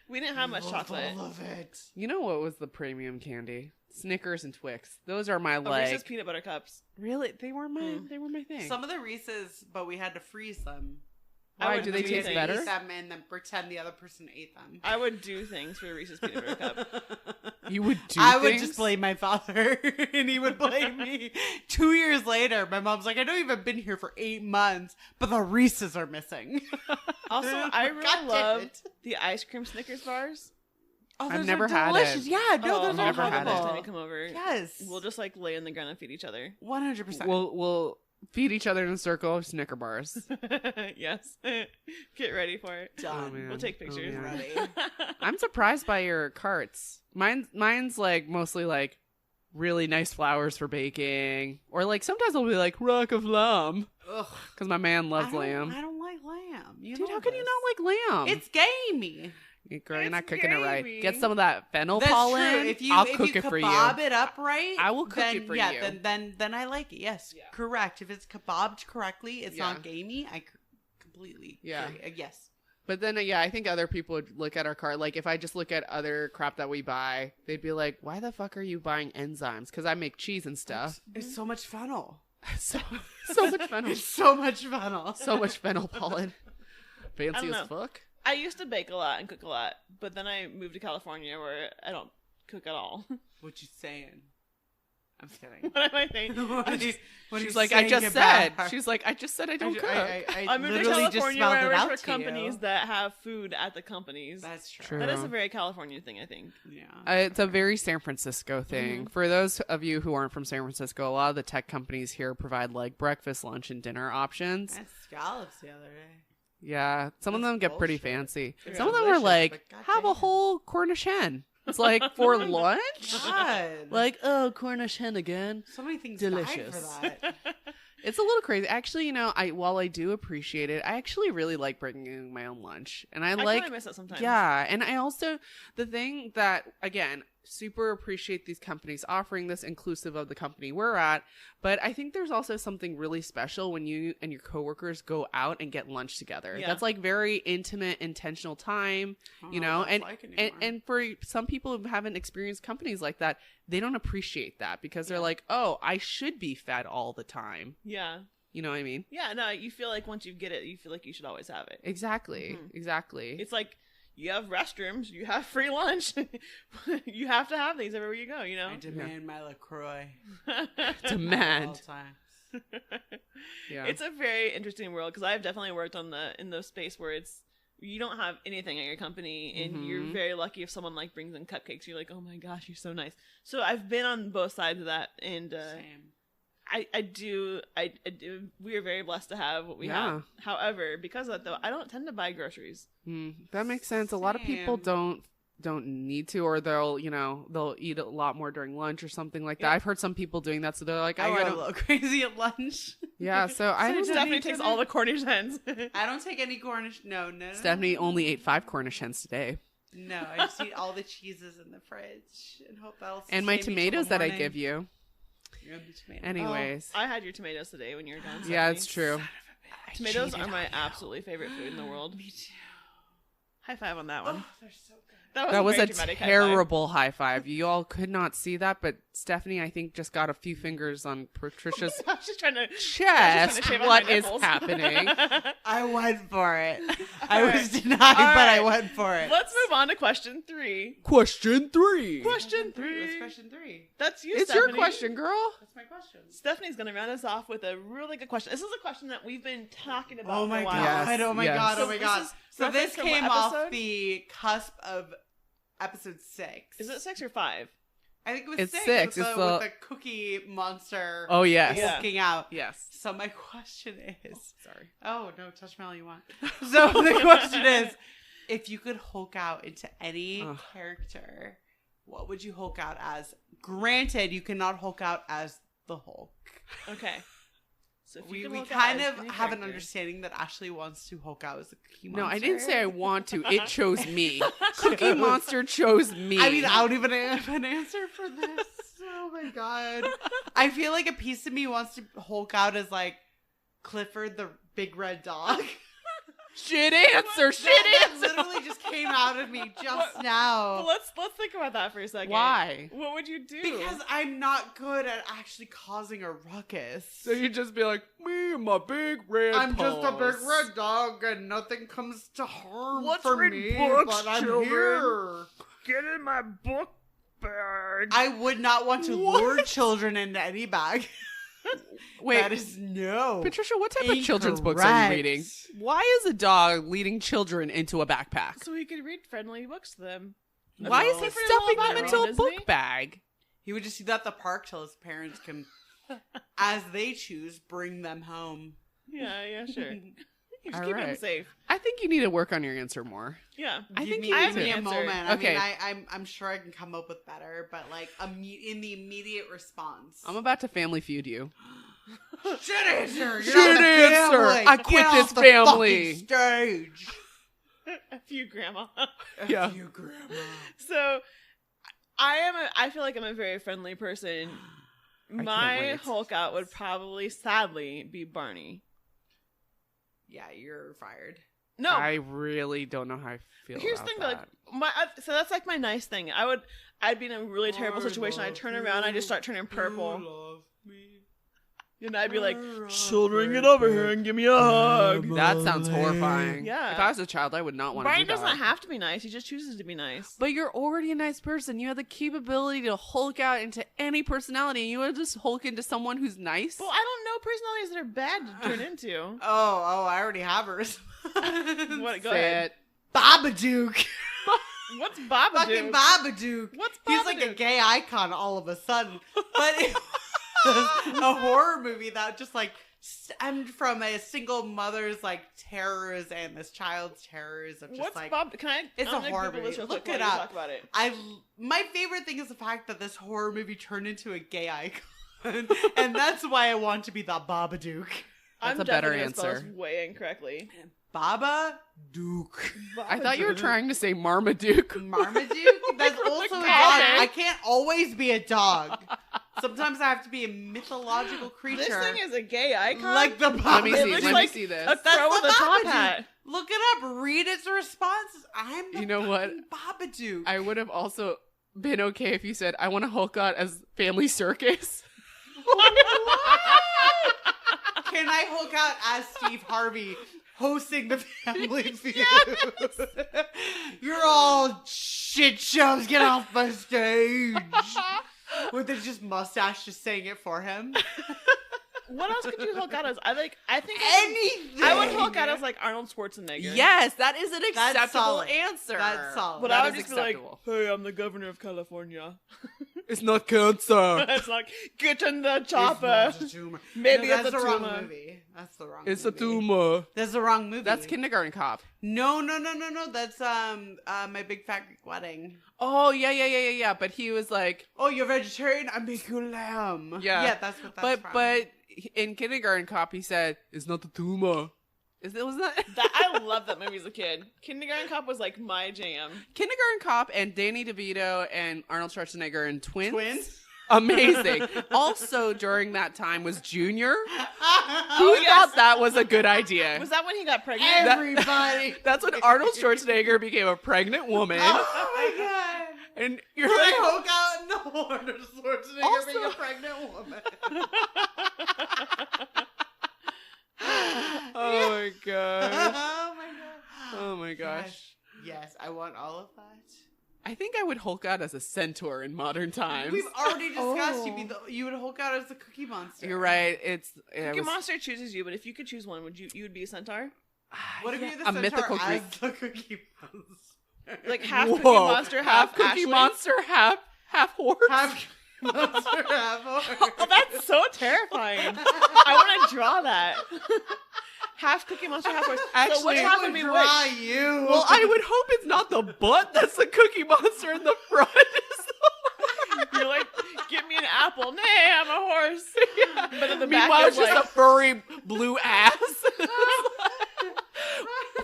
We didn't have much chocolate. I love it. You know what was the premium candy? Snickers and Twix. Those are my Reese's peanut butter cups. Really, they were my thing. Some of the Reese's, but we had to freeze them. Why would do they do taste things. better? Eat them and then pretend the other person ate them. I would do things for a Reese's peanut butter cup. You would do. I would things? just blame my father, and he would blame me. 2 years later, my mom's like, "I know you've been here for 8 months, but the Reese's are missing." Also, I God really damn love it. the ice cream Snickers bars. Oh, I've those never are had delicious. it. Yeah, no, Oh, those I've are never had it. Next time you incredible. come over, Yes, we'll just like lay on the ground and feed each other. 100%. We'll feed each other in a circle of Snicker bars. Yes. Get ready for it. Done. man. We'll take Oh, pictures. man. Ready. I'm surprised by your carts. Mine's like mostly like really nice flowers for baking, or like sometimes I'll be like rack of lamb Ugh. because my man loves I don't lamb. like lamb. You Dude, know how can you this. not like lamb? It's gamey. Girl, you're not It's cooking it right. gravy. Get some of that fennel That's pollen. true. If you I'll if cook you it for you. kebab it up right, I will cook then, it for yeah, you. Then I like it. Yes, Yeah. correct. If it's kebabbed correctly, it's Yeah. not gamey. I completely Yeah. agree. Yes. But then, yeah, I think other people would look at our cart. Like, if I just look at other crap that we buy, they'd be like, why the fuck are you buying enzymes? Because I make cheese and stuff. It's so much fennel. so much fennel. It's so much fennel. So much fennel pollen. I Fancy don't as know. fuck. I used to bake a lot and cook a lot, but then I moved to California where I don't cook at all. What you saying? I'm kidding. What am I saying? What are you She's like, I saying just about said. her? She's like, I just said I don't cook. I moved to literally just California spelled where it I out work for to you. companies that have food at the companies. That's true. True. That is a very California thing, I think. Yeah. It's a very San Francisco thing. Mm-hmm. For those of you who aren't from San Francisco, a lot of the tech companies here provide like breakfast, lunch, and dinner options. I had scallops the other day. Yeah, some of That's them get pretty bullshit. fancy. They're Some of them are delicious, like, but have a goddamn. whole Cornish hen. It's like for lunch. God. Like, oh, Cornish hen again. So many things delicious. died for that. It's a little crazy. Actually, while I do appreciate it, I actually really like bringing my own lunch, and I I like, kind of miss it sometimes. yeah, and I also the thing that again super appreciate these companies offering this inclusive of the company we're at, but I think there's also something really special when you and your coworkers go out and get lunch together. Yeah. That's like very intimate, intentional time, I don't you know know, what that's and, like and anymore. and for some people who haven't experienced companies like that, they don't appreciate that because they're Yeah. like, oh, I should be fed all the time. Yeah. You know what I mean? Yeah, no, you feel like once you get it, you feel like you should always have it. Exactly. Mhm. Exactly. It's like you have restrooms, you have free lunch. You have to have these everywhere you go, you know? I demand my LaCroix. Demand. All times. Yeah. It's a very interesting world because I've definitely worked in the space where it's you don't have anything at your company and you're Mhm. very lucky if someone like brings in cupcakes. You're like, oh my gosh, you're so nice. So I've been on both sides of that, and Same. I do. We are very blessed to have what we Yeah. have. However, because of that though, I don't tend to buy groceries. That makes sense. A lot of people Same. don't need to, or they'll eat a lot more during lunch or something like that. Yeah. I've heard some people doing that, so they're like, oh, I I go a don't. little crazy at lunch. Yeah, so I don't. Stephanie takes all the Cornish hens. I don't take any Cornish. No. Stephanie only ate 5 Cornish hens today, No, I just eat all the cheeses in the fridge and hope that'll. and my sustain me till tomatoes the that I morning. give you. You're the tomato. Anyways, I had your tomatoes today when you were gone. yeah, Stephanie. it's true. Tomatoes cheated are my on you. absolutely favorite food in the world. Me too. High five on that one. Oh, they're so good. That was very a dramatic high five. terrible high five. You all could not see that, but Stephanie, I think, just got a few fingers on Patricia's I was just trying to chest. shave off What my is nipples. happening? I went for it. I All was right. denied, All but I right. went for it. Let's move on to question 3. Question 3. Question What's 3. question 3? That's you, It's Stephanie. your question, girl. That's my question. Stephanie's going to round us off with a really good question. This is a question that we've been talking about Oh for my a while. Yes. god! Oh my yes. god! So Oh my this god! is So reference this from what came off episode? the cusp of episode 6. Is it 6 or 5? I think it was It's 6. 6. With It's the, the- with the cookie monster. Oh yes. Yeah. Looking out. Yes. So my question is. Sorry. Oh no! Touch me all you want. So the question is, if you could Hulk out into any Ugh. character, what would you Hulk out as? Granted, you cannot Hulk out as the Hulk. Okay. So if you We can we Hulk out kind as of any have an character- understanding that Ashley wants to Hulk out as a Cookie No, Monster. I didn't say I want to. It chose me. Cookie Monster chose me. I mean, I don't even have an answer for this. Oh my god. I feel like a piece of me wants to Hulk out as like Clifford the big red dog. shit answer. Shit That answer. literally just came out of me just now. Well, let's think about that for a second. Why? What would you do? Because I'm not good at actually causing a ruckus. So you just be like, me and my big red I'm just a big paws." red dog and nothing comes to harm Let's for read me, books, but I'm children. here. Get in my book bag. I would not want to lure children into any bag. Wait, That is no. Patricia, what type of children's books are you Incorrect. reading? Why is a dog leading children into a backpack? So he could read friendly books to them. Why is he Clifford stuffing all them about into a reading, isn't he? book bag? He would just see that at the park till his parents can, as they choose, bring them home. Yeah, sure. You just All keep him right. safe. I think you need to work on your answer more. Yeah. I think me, you give need me to. a answer. moment. Okay. I mean, I'm sure I can come up with better, but like in the immediate response. I'm about to Family Feud you. Shit answer. Shit answer. I quit this family. Stage. A few grandma. Yeah. You grandma. So I feel like I'm a very friendly person. can't My wait. Hulk out would probably sadly be Barney. Yeah, you're fired. No. I really don't know how I feel. Here's the about thing, though, like that. so that's like my nice thing. I'd be in a really terrible situation. I'd turn around, I'd just start turning purple, and I'd be like, "Children, get over here and give me a hug." That sounds horrifying. Yeah. If I was a child, I would not want to Barney do that. doesn't have to be nice. He just chooses to be nice. But you're already a nice person. You have the capability to Hulk out into any personality. And you want to just Hulk into someone who's nice? Well, I don't know personalities that are bad to turn into. Oh, I already have hers. What? Go Say ahead. it. Babadook. What's Babadook? Fucking Babadook. What's He's like a Babadook? gay icon all of a sudden. But it was a horror movie that just like stemmed from a single mother's like terrors and this child's terrors of just What's like Bob? Can I? It's I'm a gonna horror Google this movie. real Look quick it while you up. Talk about it. My favorite thing is the fact that this horror movie turned into a gay icon. And that's why I want to be the Babadook. That's I'm a better definitely gonna spell answer. this way incorrectly. Babadook. I thought you were trying to say Marmaduke. Marmaduke? That's also a dog. cat. I can't always be a dog. Sometimes I have to be a mythological creature. This thing is a gay icon. like the Babadook. Let me It see. looks Let me like see this. a crow with the a top Babadook. hat. Look it up. Read its responses. I'm the You know what? fucking Babadook. I would have also been okay if you said, I want to Hulk out as Family Circus. Can I Hulk out as Steve Harvey hosting the Family Feud? You're all shit shows. Get off my stage. With his just mustache just saying it for him. What else could you Hulk out as? I think Anything. I would Hulk out as like Arnold Schwarzenegger. Yes, that is an That's acceptable solid. answer. That's solid. But That I would is just be like, acceptable. "Hey, I'm the governor of California." It's not cancer. It's like, get in the chopper. It's not a tumor. Maybe No, it's that's a the wrong tumor. movie. That's the wrong It's a movie. tumor. That's the wrong movie. That's Kindergarten Cop. No. That's My Big Fat Greek Wedding. Oh, yeah. But he was like, Oh, you're vegetarian? I make you lamb. Yeah. Yeah, that's what that's from. but in Kindergarten Cop, he said, it's not a tumor. Was that? I love that movie as a kid. Kindergarten Cop was like my jam. Kindergarten Cop and Danny DeVito and Arnold Schwarzenegger and twins. Twins? Amazing. Also, during that time was Junior. Who yes. thought that was a good idea? Was that when he got pregnant? Everybody. That's when Arnold Schwarzenegger became a pregnant woman. Oh my god. And you're Can like, I Hulk out in the Arnold Schwarzenegger Also- being a pregnant woman? oh my gosh. Oh my god. Oh my gosh. Yes, I want all of that. I think I would Hulk out as a centaur in modern times. We've already discussed Oh. you would Hulk out as the Cookie Monster. You're right. Cookie Monster chooses you, but if you could choose one, you would be a centaur? What if you're the a centaur mythical as Greek. the Cookie Monster? Like half Whoa. Cookie Monster, half Cookie Ashley? Monster, half horse. Half Cookie Monster, half horse. Oh, that's so terrifying. I want to draw that. Half Cookie Monster, half horse. Actually, so which half would would be draw which? you. Well, I would hope it's not the butt that's the Cookie Monster in the front. You're like, get me an an apple. Nay, I'm a horse. But in the back Meanwhile, is it's just like, a furry blue ass.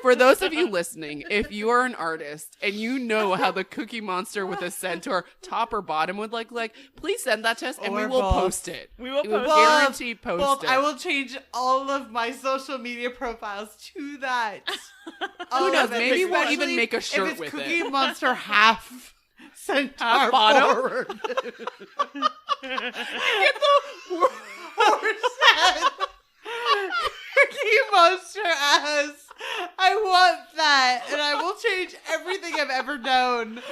For those of you listening, if you are an artist and you know how the Cookie Monster with a centaur top or bottom would look like, please send that to us and we Or will both. post it. we will We will post guarantee post Well, it. I will change all of my social media profiles to that. Who knows? All of it, Maybe we'll especially even make a if shirt it's with Cookie it. Monster half centaur Half bottom? forward. Get the Horse head. Cookie Monster ass. I want that, and I will change everything I've ever known.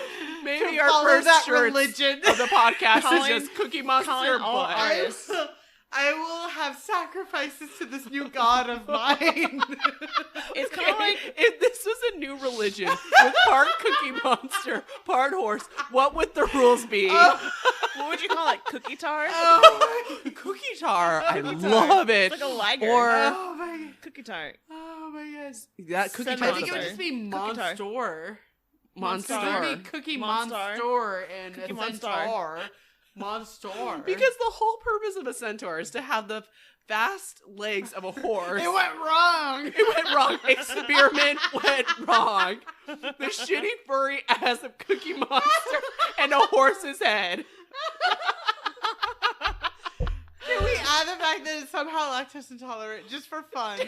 maybe to our follow first that shirts religion. of the podcast Calling- is just Cookie Monster calling all butt. artists. I will have sacrifices to this new god of mine. It's kind of like If this was a new religion with part Cookie Monster, part horse, what would the rules be? what would you call it? Cookie tar? Cookie tar. I Cookie tar. love it. It's like a lager. Or Oh my, Cookie tart. oh my god. that Cookie Send I Monster. think it would Monster. just be Cookie tar. Monster. Monster. It would be Cookie Monster. Monster and Cookie a Monster. centaur. Monster. Because the whole purpose of a centaur is to have the fast legs of a horse. it went wrong. It went wrong. Experiment went wrong. The shitty furry ass of Cookie Monster and a horse's head. Can we add the fact that it's somehow lactose intolerant just for fun?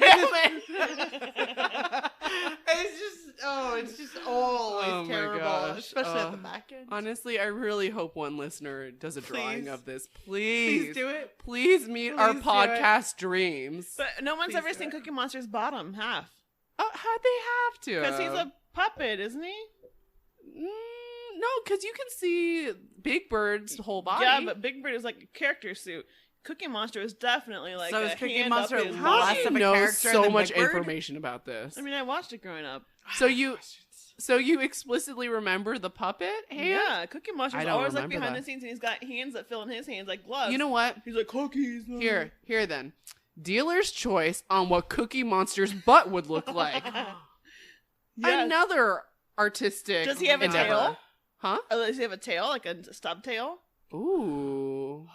It's just always Oh my terrible, gosh. especially at the back end. Honestly, I really hope one listener does a drawing Please. of this. Please do it. Please meet our Please do it. podcast dreams. But no one's Please ever do seen it. Cookie Monster's bottom half. Oh, how'd they have Because to? he's a puppet, isn't he? No, because you can see Big Bird's whole body. Yeah, but Big Bird is like a character suit. Cookie Monster is definitely like So a is Cookie hand Monster up his less How body. do of you a know character so than much Big Bird? information about this? I mean, I watched it growing up. So you explicitly remember the puppet hand? Yeah, Cookie Monster's I don't always like remember behind that. the scenes, and he's got hands that fill in his hands like gloves. You know what? He's like cookies. Here then. Dealer's choice on what Cookie Monster's butt would look like. Yes. Another artistic Does he have a endeavor. tail? Huh? Oh, does he have a tail, like a stub tail? Ooh.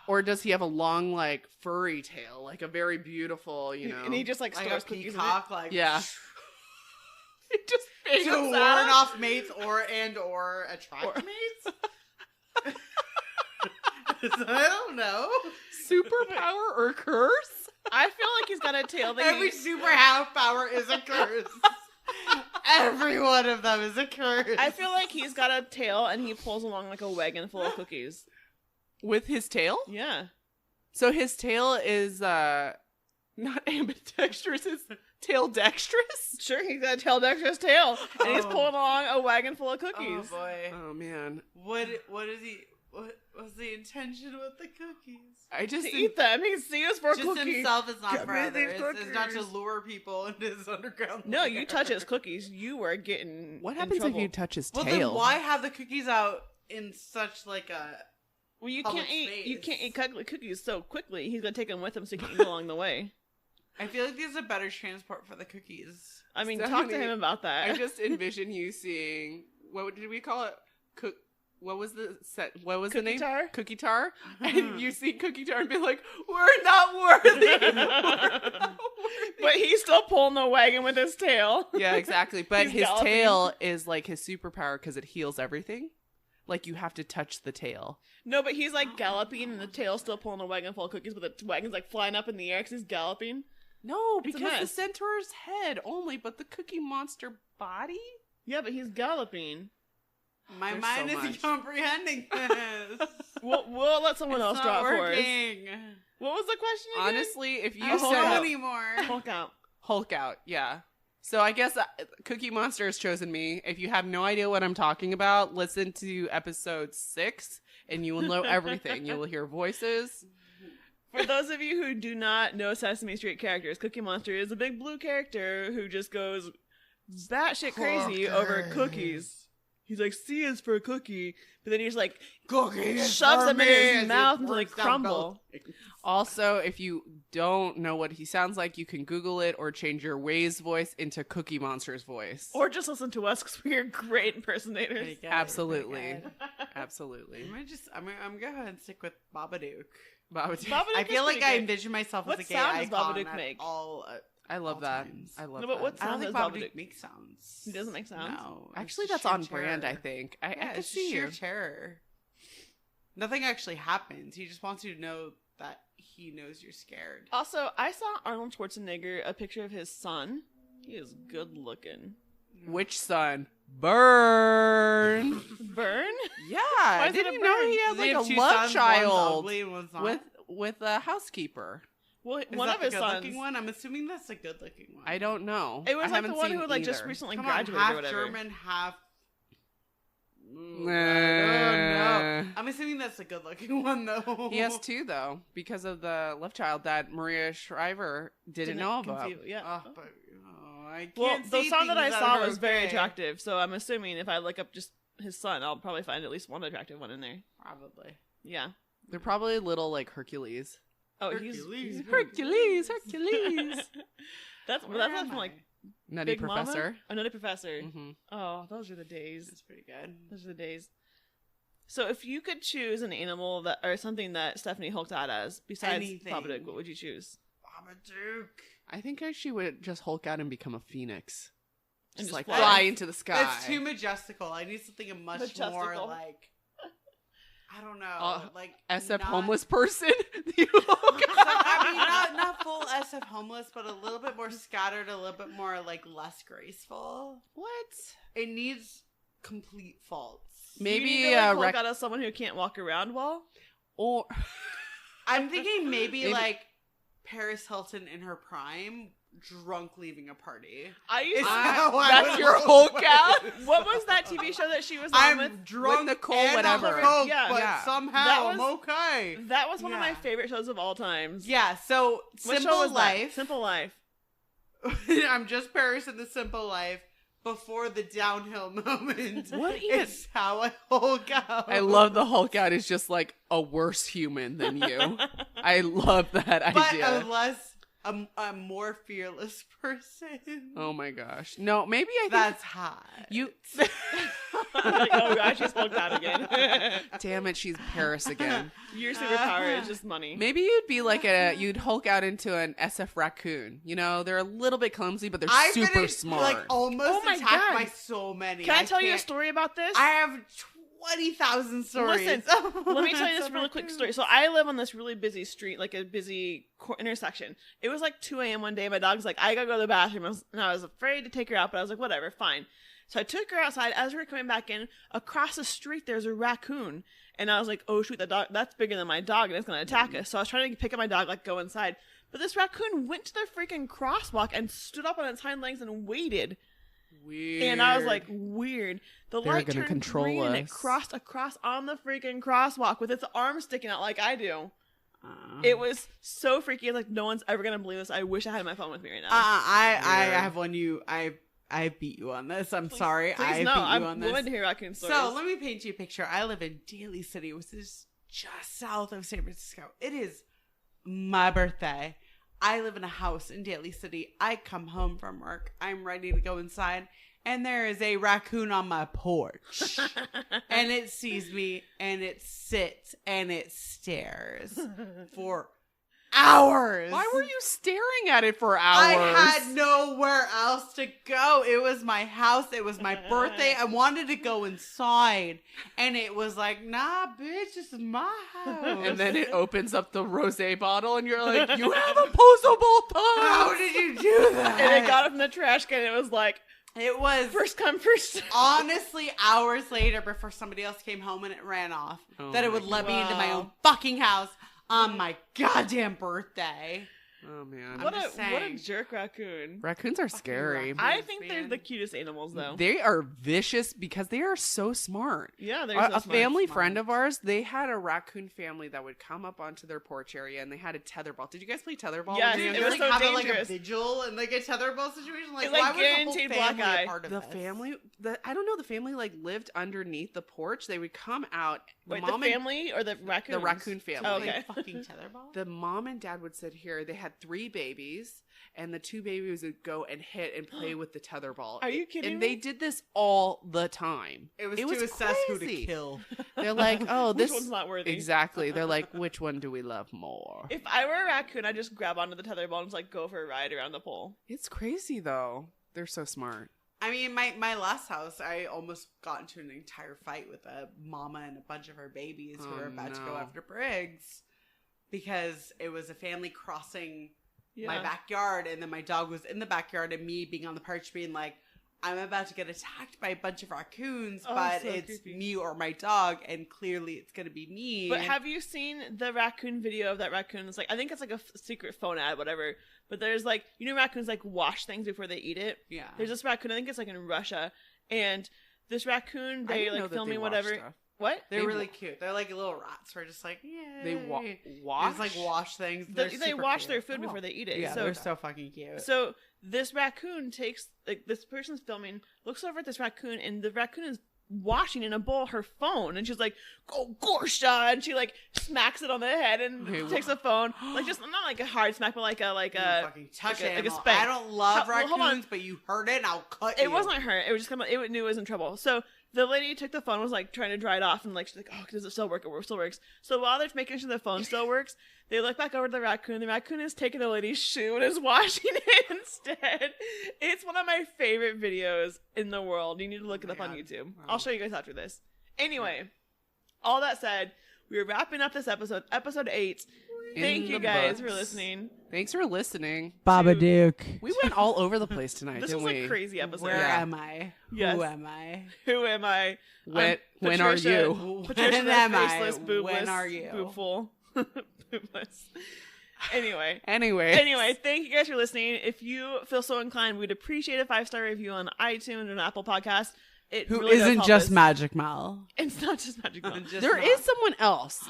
Or does he have a long, like, furry tail? Like a very beautiful, you know. And he just like Like stores a cookies in it. peacock, like Yeah. It just fades to warn out. off mates or attract Or- mates. I don't know. Superpower or curse? I feel like he's got a tail that Every super half power is a curse. Every one of them is a curse. I feel like he's got a tail and he pulls along like a wagon full of cookies. With his tail? Yeah. So his tail is not ambidextrous, it's tail dextrous? Sure, he's got a tail dexterous tail. And he's Oh. pulling along a wagon full of Oh cookies. boy. Oh man. What is he? What was the intention with the cookies? I just To eat them. He's us for a Just cookie. himself is not Give for me others. these It's not to cookies. lure people into his underground. No, lair. you touch his cookies, you are getting What in happens if trouble. you touch his Well, tail? then why have the cookies out in such like a? Well, you public can't eat. You space? can't eat cookies so quickly. He's gonna take them with him so he can eat along the way. I feel like there's a better transport for the cookies. I mean, talk to Stephanie, him about that. I just envision you seeing what did we call it? What was the set? What was the Cookie name? tar? Cookie tar. And you see Cookie Tar and be like, "We're not worthy." We're not But he's still pulling the wagon with his tail. Yeah, exactly. But He's his galloping. tail is like his superpower because it heals everything. Like you have to touch the tail. No, but he's like galloping and the tail's still pulling a wagon full of cookies, but the wagon's like flying up in the air because he's galloping. No, It's a because the mess. centaur's head only, but the Cookie Monster body. Yeah, but he's galloping. My There's mind so isn't much. comprehending this. We'll let someone else It's draw not it for us. working. What was the question again? Honestly, if you I don't Hulk know out. said anymore. Hulk out. Hulk out, yeah. So I guess Cookie Monster has chosen me. If you have no idea what I'm talking about, listen to episode 6 and you will know everything. You will hear voices. For those of you who do not know Sesame Street characters, Cookie Monster is a big blue character who just goes batshit crazy over cookies. He's like, C is for cookie, but then he's like, Cookies shoves for them in me his as he mouth until they works down crumble. both. Also, if you don't know what he sounds like, you can Google it or change your Waze voice into Cookie Monster's voice. Or just listen to us because we are great impersonators. Pretty good, Absolutely. pretty good. Absolutely. I'm gonna go ahead and stick with Babadook. Babadook. I feel like I envision myself What as a gay sound does icon Babadook at make? all. I love all that. times. I love No, but that. what I don't sound think does Babadook Babadook makes sounds. He doesn't make sounds? No. Actually, it's that's just on sheer brand, I terror. think. Yeah, I can it's see sheer you. terror. Nothing actually happens. He just wants you to know that he knows you're scared. Also, I saw Arnold Schwarzenegger, a picture of his son. He is good looking. Which son? Burn. Burn? Yeah. is it a Didn't you know burn? he has Does he like have a two love sons, one's child ugly and one's not? with a housekeeper? Well, Is one that of his the sons. good-looking one? I'm assuming that's the good-looking one. I don't know. It was I like the haven't one seen who like just either. recently Come on, graduated half or whatever. German, half. Nah. No. I'm assuming that's the good-looking one though. He has two though, because of the love child that Maria Shriver didn't know about. Yeah. I can't Well, the see song that I things saw are was very okay. attractive, so I'm assuming if I look up just his son, I'll probably find at least one attractive one in there. Probably. Yeah. They're probably little like Hercules. Oh, Hercules. Hercules. that's Where that's am from like I? Nutty Big Professor. Mama? Oh, Nutty Professor. hmm Oh, those are the days. That's pretty good. Those are the days. So, if you could choose an animal that or something that Stephanie hulked out as besides Anything. Babadook, what would you choose? Babadook. I think she would just Hulk out and become a phoenix. And Just just like fly. fly into the sky. It's too majestical. I need something much more Majestical. like. I don't know, like SF not- homeless person. So, I mean, not full SF homeless, but a little bit more scattered, a little bit more like less graceful. What? It needs complete faults. Maybe you need to, like, Hulk rec- out as someone who can't walk around well. or I'm thinking maybe Maybe- like Paris Hilton in her prime, drunk leaving a party. I used Is to. that how I that's would your Hulk Hulk out? What was that TV show that she was on with? I'm drunk Nicole and whatever. on coke, Yeah. but Yeah. somehow That I'm was- okay. That was one of my Yeah. favorite shows of all times. Yeah, so What show Simple was that? Life. Simple Life. I'm just Paris in the Simple Life before the downhill moment. What even- It's how I Hulk out. I love the Hulk out is just like a worse human than you. I love that but idea. a more fearless person. Oh my gosh. No, maybe I think That's hot. you Like, oh gosh, she's hulked out again. damn it, she's Paris again. Your superpower is just money. Maybe you'd be like you'd Hulk out into an SF raccoon. You know, they're a little bit clumsy, but they're I've super been smart. like almost Oh my attacked God. by so many. Can I tell you a can't- story about this? I have 20,000 stories. Listen, let me tell you this really quick story. So I live on this really busy street, like a busy intersection. It was like 2 a.m. one day. My dog's like, I gotta go to the bathroom. And I was afraid to take her out, but I was like, whatever, fine. So I took her outside. As we were coming back in, across the street, there's a raccoon. And I was like, oh, shoot, that's bigger than my dog, and it's going to attack us. So I was trying to pick up my dog, like, go inside. But this raccoon went to the freaking crosswalk and stood up on its hind legs and waited. Weird. And I was like, weird. The They're light gonna turned control green and it us. crossed across on the freaking crosswalk with its arms sticking out like I do. Uh-huh. It was so freaky. I was like, no one's ever going to believe this. I wish I had my phone with me right now. I Weird. have one I beat you on this. I'm Please- sorry. Please I no, beat you I'm on willing this. to hear raccoon stories. So let me paint you a picture. I live in Daly City, which is just south of San Francisco. It is my birthday. I live in a house in Daly City. I come home from work. I'm ready to go inside. And there is a raccoon on my porch. And it sees me and it sits and it stares for hours. why were you staring at it for I hours? had nowhere else to go. It was my house. It was my birthday. I wanted to go inside. And it was like, nah, bitch, this is my house. And then it opens up the rosé bottle, and you're like, "You have opposable thumbs." how did you do that? and it got it from the trash can. And it was like, It was first come, first served. honestly hours later before somebody else came home and it ran off Oh that it my would let me into my Wow. own fucking house on my goddamn birthday. Oh man, What just a saying. jerk raccoon. raccoons are scary. raccoons. I think they're man. the cutest animals, though. They are vicious because they are so smart. Yeah, they're A, so a smart. family Smart. friend of ours, they had a raccoon family that would come up onto their porch area, and they had a tetherball. Did you guys play tetherball? Yes, when you it were was younger? so have like a dangerous. vigil and like a tetherball situation. Like, It's like why was the whole guaranteed family black eye. a part of The this? family, I don't know. The family like lived underneath the porch. They would come out. Wait, mom the family or the raccoon? the raccoon family. Oh, okay. Like, fucking tetherball. The mom and dad would sit here. They had had 3 babies, and the 2 babies would go and hit and play with the tetherball. Are you kidding and me? they did this all the time. It was to assess who to kill. They're like, oh, Which this one's not worthy? Exactly. They're like, which one do we love more? If I were a raccoon, I'd just grab onto the tetherball and just like go for a ride around the pole. It's crazy though. They're so smart. I mean, my last house, I almost got into an entire fight with a mama and a bunch of her babies who were about to go after Briggs because it was a family crossing my backyard, and then my dog was in the backyard, and me being on the porch being like, I'm about to get attacked by a bunch of raccoons, but so it's creepy. me or my dog, and clearly it's going to be me. But have you seen the raccoon video of that raccoon? It's like, I think it's like a secret phone ad, whatever. But there's like, you know, raccoons like wash things before they eat it. Yeah. There's this raccoon, I think it's like in Russia, and this raccoon, I they didn't know like that filming they wash whatever. stuff. What? They're They really cute. They're like little rats. We're just like, yeah. They They wash. just like wash things. They wash their food before they eat it. Yeah, so they're so fucking cute. So this raccoon takes, like, this person's filming, looks over at this raccoon, and the raccoon is washing in a bowl her phone, and she's like, "Go Gorsha!" and she like smacks it on the head and takes the phone, like just not like a hard smack, but like a fucking touch like it. a spank. I don't love Well, hold on. raccoons, but you heard it, and I'll cut you. It wasn't her. It was just it knew it was in trouble. So the lady took the phone, was like trying to dry it off, and like she's like, "Oh, does it still work? It still works." So while they're making sure the phone still works, they look back over to the raccoon. The raccoon is taking the lady's shoe and is washing it instead. It's one of my favorite videos in the world. You need to look it up on YouTube. Wow. I'll show you guys after this. Anyway, all that said, we're wrapping up this episode 8. Thank In you the guys for books. listening. Thanks for listening. Babadook. We went all over the place tonight, This didn't was we? a crazy episode. Where Yeah. am I? Yes. Who am I? Who am I? When are Patricia. you? Patricia, When the am I? faceless, boobless, When are you? boobful. Boobless. Anyway, Anyway, thank you guys for listening. If you feel so inclined, we'd appreciate a 5-star review on iTunes and Apple Podcast. It Who really does isn't help just us. Magic Mel? It's not just Magic Mel. Just there not. is someone else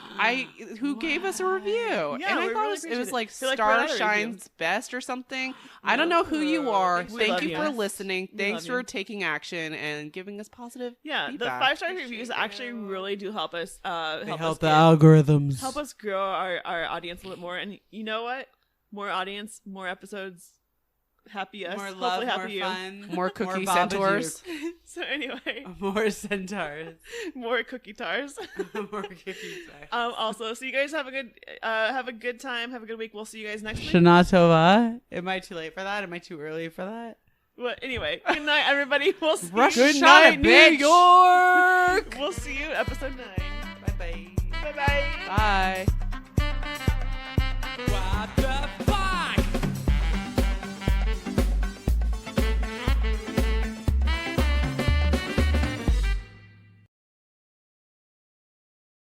who gave us a review, Yeah, and I we thought really it was appreciate like it. Feel like Star we're not a review. Shines Best or something. I don't know who you are. We Thank love you you. for listening. We Thanks love for you. taking action and giving us positive Yeah, feedback. the 5-star reviews actually really do help us. They Help help us the get- algorithms. help us grow our audience a little more. And you know what? More audience, more episodes. Happy us. More Hopefully love, happy more you. fun, More cookie Babadook. centaurs. So anyway, more centaurs, more cookie tars. more cookies. Also, so you guys have a good time. Have a good week. We'll see you guys next week. Shana Tova. Am I too late for that? Am I too early for that? Well, anyway, good night, everybody. We'll see Rush you. Good night, New bitch. York. We'll see you episode 9. Bye bye. Bye-bye. Bye.